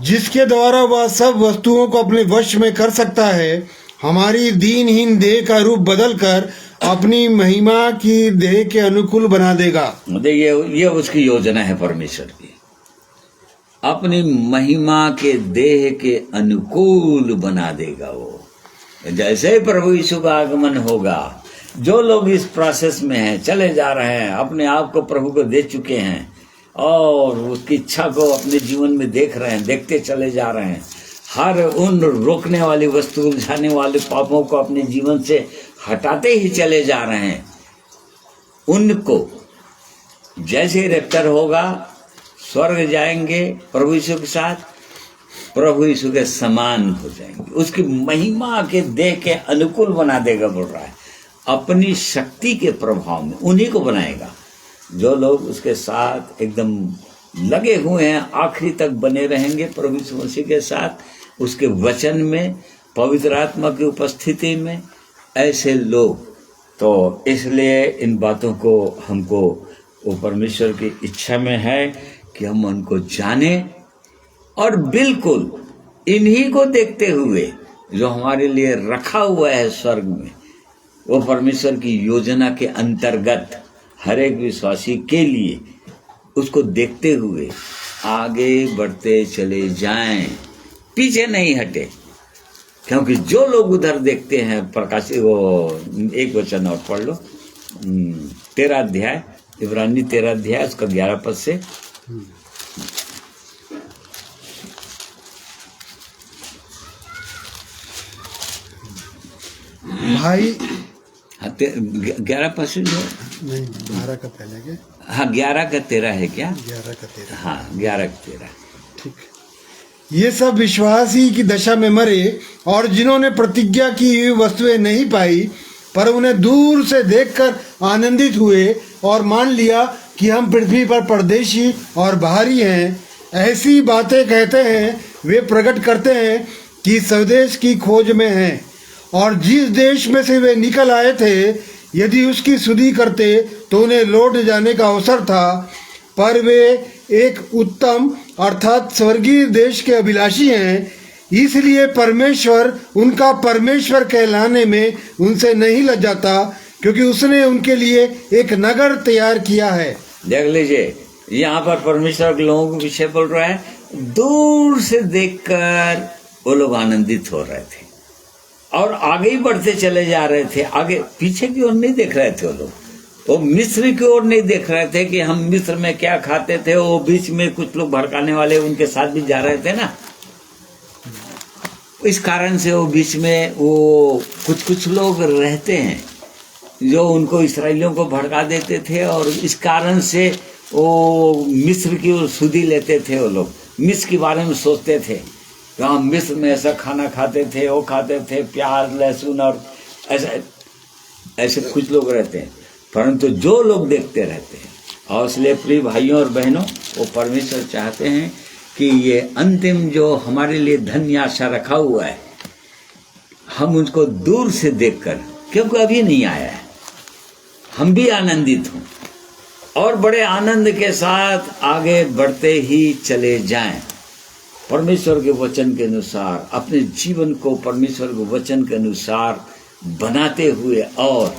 जिसके द्वारा वह सब वस्तुओं को अपने वश में कर सकता है, हमारी दीनहीन देह का रूप बदलकर अपनी महिमा की देह के अनुकूल बना देगा। ये उसकी योजना है परमेश्वर की। अपनी महिमा के देह के अनुकूल बना देगा। वो जैसे ही प्रभु यीशु का आगमन होगा, जो लोग इस प्रोसेस में हैं, चले जा रहे हैं, अपने आप को प्रभु को दे चुके हैं और उसकी इच्छा को अपने जीवन में देख रहे हैं, देखते चले जा रहे हैं, हर उन रोकने वाली वस्तु, उलझाने वाले पापों को अपने जीवन से हटाते ही चले जा रहे हैं, उनको जैसे ही रैप्चर होगा, स्वर्ग जाएंगे प्रभु यीशु के साथ, प्रभु यीशु के समान हो जाएंगे, उसकी महिमा के देह के अनुकूल बना देगा। बोल रहा है अपनी शक्ति के प्रभाव में उन्हीं को बनाएगा जो लोग उसके साथ एकदम लगे हुए हैं, आखिरी तक बने रहेंगे प्रभु यीशु मसीह के साथ, उसके वचन में, पवित्र आत्मा की उपस्थिति में। ऐसे लोग, तो इसलिए इन बातों को हमको वो परमेश्वर की इच्छा में है कि हम उनको जाने और बिल्कुल इन्हीं को देखते हुए जो हमारे लिए रखा हुआ है स्वर्ग में, वो परमेश्वर की योजना के अंतर्गत हर एक विश्वासी के लिए, उसको देखते हुए आगे बढ़ते चले जाएं, पीछे नहीं हटे। क्योंकि जो लोग उधर देखते हैं, प्रकाश वो एक वचन और पढ़ लो, 13 अध्याय, इब्रानी 13 अध्याय, उसका 11 पद से। भाई 11 पद से जो नहीं, 12 का पहले के, हाँ 11 का 13 है क्या? 11 का 13। हाँ 11 का 13। ठीक। ये सब विश्वासी की दशा में मरे और जिन्होंने प्रतिज्ञा की हुई वस्तुएं नहीं पाई, पर उन्हें दूर से देखकर आनंदित हुए और मान लिया कि हम पृथ्वी पर परदेशी और बाहरी हैं। ऐसी बातें कहते हैं वे प्रकट करते हैं कि स्वदेश की खोज में हैं, और जिस देश में से वे निकल आए थे यदि उसकी सुधि करते तो उन्हें लौट जाने का अवसर था, पर वे एक उत्तम अर्थात स्वर्गीय देश के अभिलाषी हैं। इसलिए परमेश्वर उनका परमेश्वर कहलाने में उनसे नहीं लजाता, क्योंकि उसने उनके लिए एक नगर तैयार किया है। देख लीजिए, यहाँ पर परमेश्वर के लोगों के विषय बोल रहा है, दूर से देखकर वो लोग आनंदित हो रहे थे और आगे ही बढ़ते चले जा रहे थे। आगे पीछे की ओर नहीं देख रहे थे वो लोग, वो मिस्र की ओर नहीं देख रहे थे कि हम मिस्र में क्या खाते थे। वो बीच में कुछ लोग भड़काने वाले उनके साथ भी जा रहे थे ना, इस कारण से वो बीच में वो कुछ लोग रहते हैं जो उनको इसराइलियों को भड़का देते थे, और इस कारण से वो मिस्र की ओर सुधि लेते थे। वो लोग मिस्र के बारे में सोचते थे कि हम मिस्र में ऐसा खाना खाते थे, वो खाते थे, प्याज लहसुन और ऐसे कुछ लोग रहते हैं। परंतु जो लोग देखते रहते हैं, और इसलिए प्रिय भाइयों और बहनों, वो परमेश्वर चाहते हैं कि ये अंतिम जो हमारे लिए धन्य आशा रखा हुआ है, हम उसको दूर से देखकर, क्योंकि अभी नहीं आया है, हम भी आनंदित हों और बड़े आनंद के साथ आगे बढ़ते ही चले जाएं। परमेश्वर के वचन के अनुसार अपने जीवन को परमेश्वर के वचन के अनुसार बनाते हुए और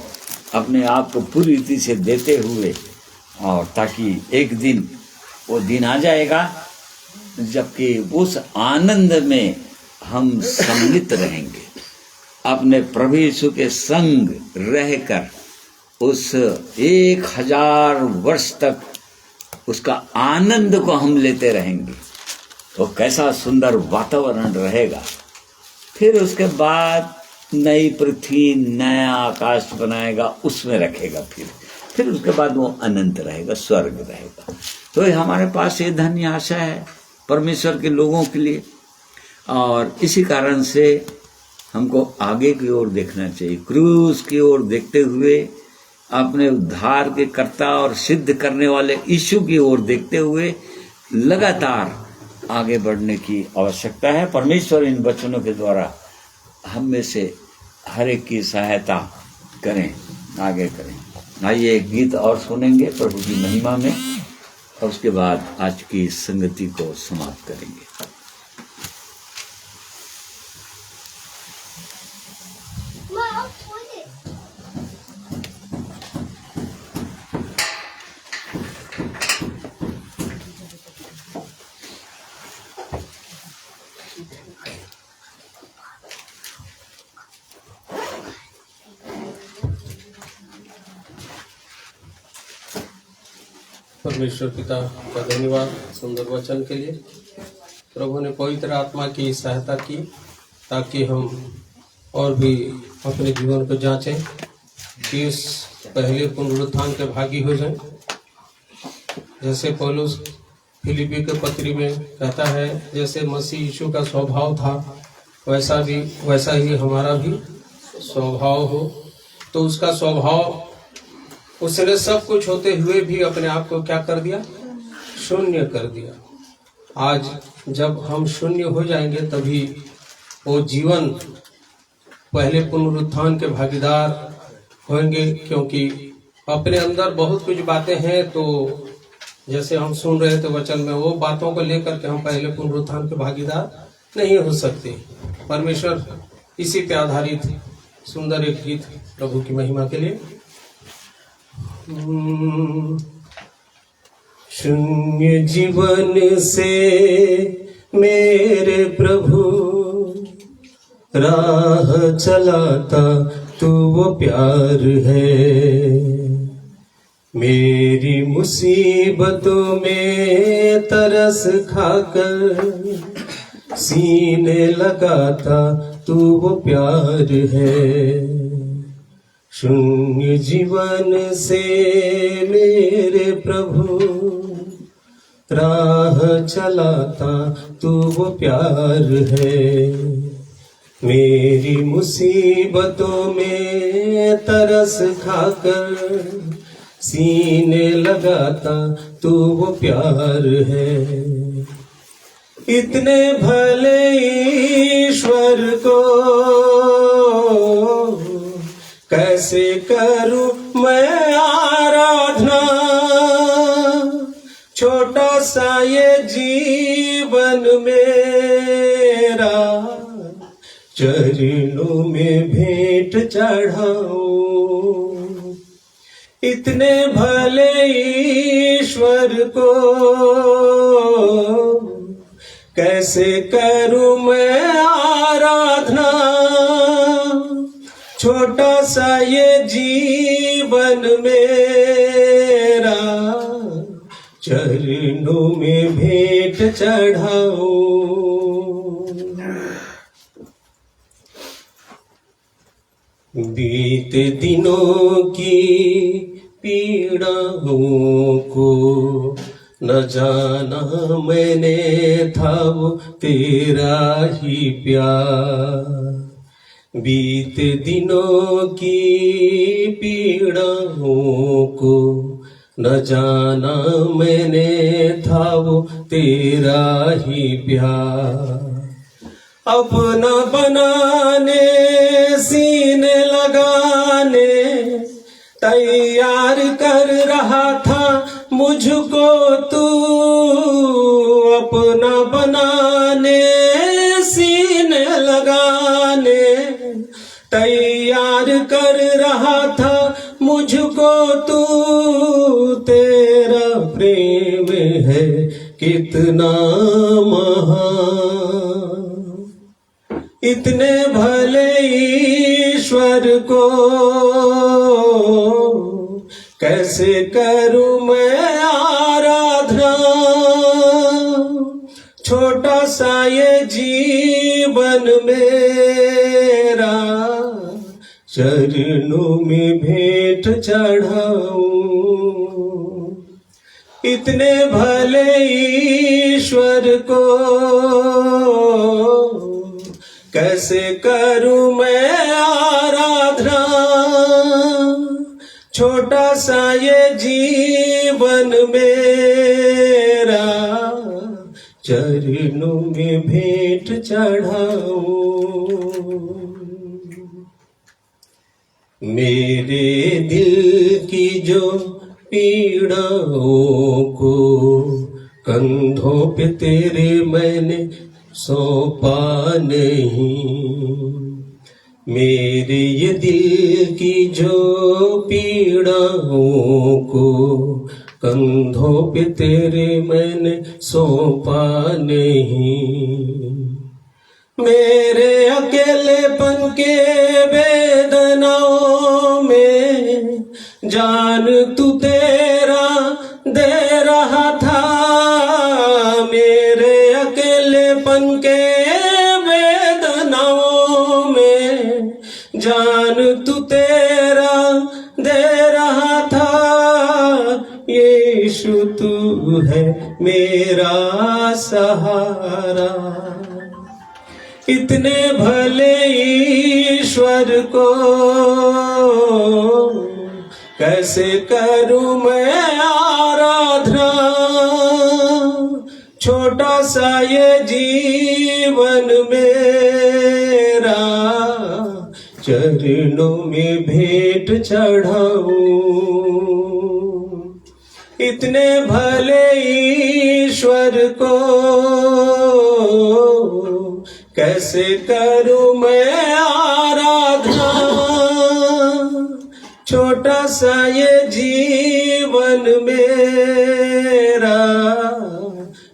अपने आप को पूरी रीति से देते हुए, और ताकि एक दिन वो दिन आ जाएगा जबकि उस आनंद में हम सम्मिलित रहेंगे, अपने प्रभु यीशु के संग रहकर उस 1000 वर्ष तक उसका आनंद को हम लेते रहेंगे। तो कैसा सुंदर वातावरण रहेगा। फिर उसके बाद नई पृथ्वी, नया आकाश बनाएगा, उसमें रखेगा। फिर उसके बाद वो अनंत रहेगा, स्वर्ग रहेगा। तो ये हमारे पास ये धन्य आशा है परमेश्वर के लोगों के लिए, और इसी कारण से हमको आगे की ओर देखना चाहिए, क्रूस की ओर देखते हुए, अपने उद्धार के कर्ता और सिद्ध करने वाले यीशु की ओर देखते हुए लगातार आगे बढ़ने की आवश्यकता है। परमेश्वर इन वचनों के द्वारा हम में से हर एक की सहायता करें, आगे करें। आइए एक गीत और सुनेंगे प्रभु की महिमा में, और उसके बाद आज की संगति को समाप्त करेंगे। परमेश्वर पिता का धन्यवाद सुंदर वचन के लिए। प्रभु ने पवित्र आत्मा की सहायता की ताकि हम और भी अपने जीवन को जांचें कि उस पहले पुनरुत्थान के भागी हो जाएं। जैसे पौलुस फिलिपी के पत्री में कहता है, जैसे मसीह यीशु का स्वभाव था वैसा ही हमारा भी स्वभाव हो। तो उसका स्वभाव, उसने सब कुछ होते हुए भी अपने आप को क्या कर दिया? शून्य कर दिया। आज जब हम शून्य हो जाएंगे तभी वो जीवन पहले पुनरुत्थान के भागीदार होंगे, क्योंकि अपने अंदर बहुत कुछ बातें हैं। तो जैसे हम सुन रहे थे वचन में, वो बातों को लेकर के हम पहले पुनरुत्थान के भागीदार नहीं हो सकते। परमेश्वर इसी पे आधारित सुंदर एक गीत प्रभु की महिमा के लिए। शून्य जीवन से मेरे प्रभु राह चलाता तू वो प्यार है। मेरी मुसीबतों में तरस खाकर सीने लगाता तू वो प्यार है। शून्य जीवन से मेरे प्रभु राह चलाता तू वो प्यार है। मेरी मुसीबतों में तरस खाकर सीने लगाता तू वो प्यार है। इतने भले ईश्वर को कैसे करूं मैं आराधना। छोटा सा ये जीवन मेरा चरणों में भेंट चढ़ाऊं। इतने भले ईश्वर को कैसे करूं मैं आराधना। छोटा सा ये जीवन मेरा चरणों में भेंट चढ़ाऊं। बीते दिनों की पीड़ाओं को न जाना मैंने था वो तेरा ही प्यार। बीते दिनों की पीड़ाओं को न जाना मैंने था वो तेरा ही प्यार। अपना बनाने सीने लगाने तैयार कर रहा था मुझको तू। अपना बनाने सीने लगाने तैयार कर रहा था मुझको तू। तेरा प्रेम है कितना महान। इतने भले ईश्वर को कैसे करूं मैं आराधना। छोटा सा ये जीवन मेरा चरणों में भेंट चढ़ाऊं। इतने भले ईश्वर को कैसे करूं मैं आराधना। छोटा सा ये जीवन मेरा चरणों में भेंट चढ़ाऊं। मेरे दिल की जो पीड़ाओं को कंधों पे तेरे मैंने सौंपा नहीं। मेरे ये दिल की जो पीड़ाओं को कंधों पे तेरे मैंने सौंपा नहीं। मेरे अकेलेपन के वेदनाओं में जान तू तेरा दे रहा था, यीशु तू है मेरा सहारा। इतने भले ईश्वर को कैसे करूं मैं आराधना, छोटा सा ये जीवन मेरा, चरणों में भेंट चढ़ाऊं। इतने भले ईश्वर को कैसे करूं मैं आराधना, छोटा सा ये जीवन मेरा,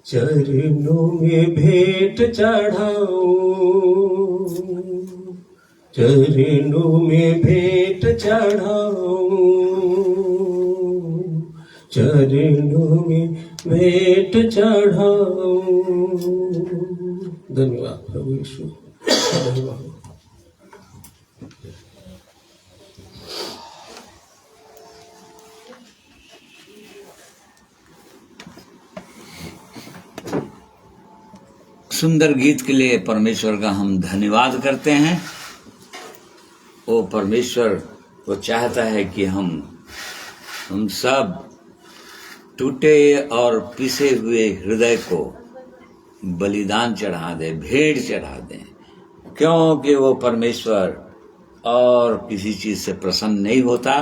चरणों में भेंट चढ़ाऊं, चरणों में भेंट चढ़ाऊं, चरणों में भेंट चढ़ाऊं। धन्यवाद प्रभु यीशु, धन्यवाद। सुंदर गीत के लिए परमेश्वर का हम धन्यवाद करते हैं। वो परमेश्वर वो चाहता है कि हम सब टूटे और पिसे हुए हृदय को बलिदान चढ़ा दें, भेंट चढ़ा दें, क्योंकि वो परमेश्वर और किसी चीज से प्रसन्न नहीं होता,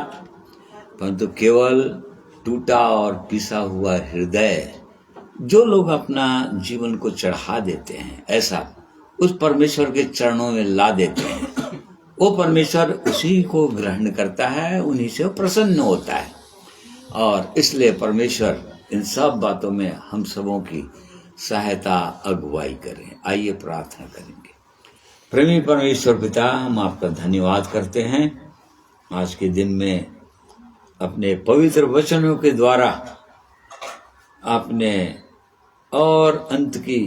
परंतु केवल टूटा और पिसा हुआ हृदय जो लोग अपना जीवन को चढ़ा देते हैं, ऐसा उस परमेश्वर के चरणों में ला देते हैं, वो परमेश्वर उसी को ग्रहण करता है, उन्हीं से प्रसन्न होता है। और इसलिए परमेश्वर इन सब बातों में हम सबों की सहायता अगुवाई करें। आइए प्रार्थना करेंगे। प्रेमी परमेश्वर पिता, हम आपका धन्यवाद करते हैं आज के दिन में अपने पवित्र वचनों के द्वारा आपने और अंत की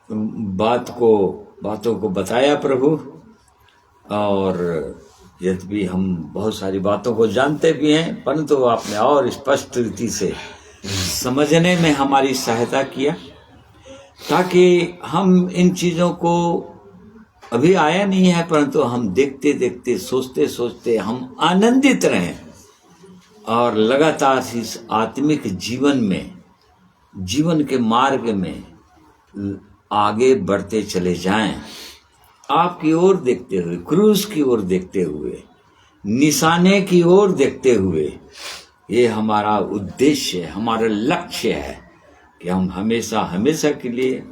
बातों को बताया प्रभु। और यद्यपि हम बहुत सारी बातों को जानते भी हैं, परंतु आपने और स्पष्ट रीति से समझने में हमारी सहायता किया, ताकि हम इन चीजों को अभी आया नहीं है, परंतु हम देखते देखते सोचते सोचते हम आनंदित रहें और लगातार इस आत्मिक जीवन में, जीवन के मार्ग में आगे बढ़ते चले जाएं, आपकी ओर देखते हुए, क्रूस की ओर देखते हुए, निशाने की ओर देखते हुए। ये हमारा उद्देश्य, हमारा लक्ष्य है कि हम हमेशा हमेशा के लिए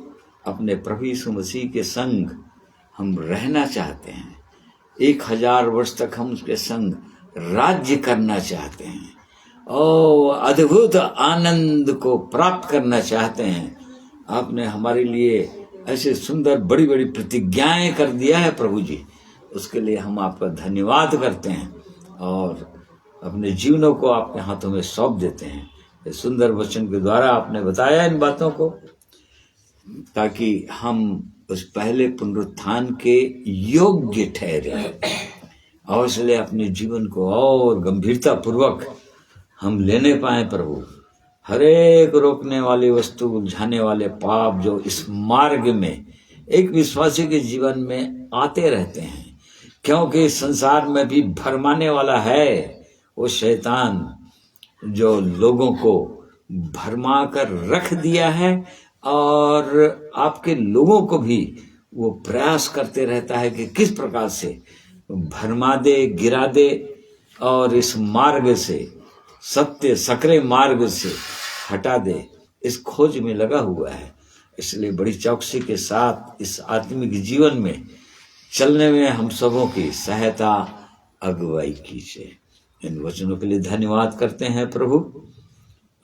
अपने प्रभु यीशु मसीह के संग हम रहना चाहते हैं। 1000 वर्ष तक हम उसके संग राज्य करना चाहते हैं और अद्भुत आनंद को प्राप्त करना चाहते हैं। आपने हमारे लिए ऐसे सुंदर बड़ी बड़ी प्रतिज्ञाएं कर दिया है प्रभु जी, उसके लिए हम आपका धन्यवाद करते हैं और अपने जीवनों को आपके हाथों में सौंप देते हैं। इस सुंदर वचन के द्वारा आपने बताया इन बातों को, ताकि हम उस पहले पुनरुत्थान के योग्य ठहरे और इसलिए अपने जीवन को और गंभीरता पूर्वक हम लेने पाए प्रभु। हर एक रोकने वाली वस्तु, उलझाने वाले पाप जो इस मार्ग में एक विश्वासी के जीवन में आते रहते हैं, क्योंकि इस संसार में भी भरमाने वाला है वो शैतान, जो लोगों को भरमा कर रख दिया है और आपके लोगों को भी वो प्रयास करते रहता है कि किस प्रकार से भरमा दे, गिरा दे और इस मार्ग से, सत्य सकरे मार्ग से हटा दे, इस खोज में लगा हुआ है। इसलिए बड़ी चौकसी के साथ इस आत्मिक जीवन में चलने में हम सबों की सहायता अगुवाई कीजिए। इन वचनों के लिए धन्यवाद करते हैं प्रभु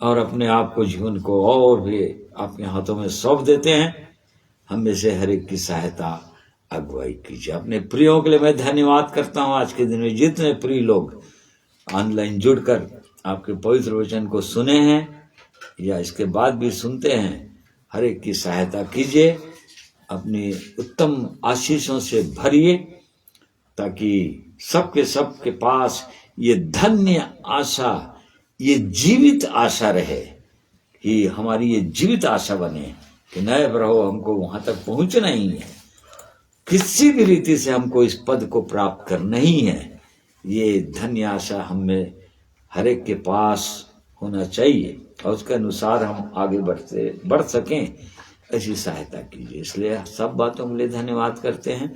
और अपने आप को, जीवन को और भी आपके हाथों में सौंप देते हैं। हम में से हर एक की सहायता अगुवाई कीजिए। अपने प्रियों के लिए मैं धन्यवाद करता हूँ। आज के दिन में जितने प्रिय लोग ऑनलाइन जुड़कर आपके पवित्र वचन को सुने हैं या इसके बाद भी सुनते हैं, हर एक की सहायता कीजिए, अपनी उत्तम आशीषों से भरिए, ताकि सबके पास ये धन्य आशा, ये जीवित आशा रहे, कि हमारी ये जीवित आशा बने कि नए प्रभु हमको वहां तक पहुंचना ही है, किसी भी रीति से हमको इस पद को प्राप्त करना ही है। ये धन्य आशा हमें हर एक के पास होना चाहिए और उसके अनुसार हम आगे बढ़ सकें, ऐसी सहायता कीजिए। इसलिए सब बातों के लिए धन्यवाद करते हैं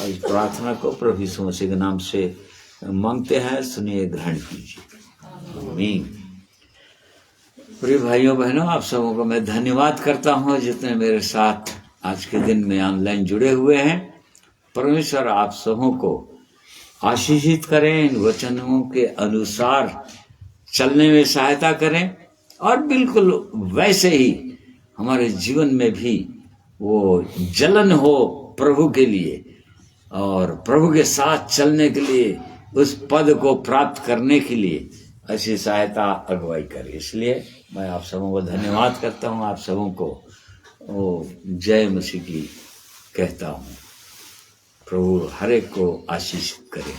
और इस प्रार्थना को प्रभु यीशु मसीह के नाम से मांगते हैं। सुनिए, ग्रहण कीजिए। आमीन। प्रिय भाइयों बहनों, आप सबों को मैं धन्यवाद करता हूं जितने मेरे साथ आज के दिन में ऑनलाइन जुड़े हुए हैं। परमेश्वर आप सबों को आशीषित करें, इन वचनों के अनुसार चलने में सहायता करें और बिल्कुल वैसे ही हमारे जीवन में भी वो जलन हो प्रभु के लिए और प्रभु के साथ चलने के लिए, उस पद को प्राप्त करने के लिए ऐसी सहायता अगुवाई करे। इसलिए मैं आप सबों को धन्यवाद करता हूँ, आप सबों को जय मसीह की कहता हूँ। प्रभु हर एक को आशीष करे।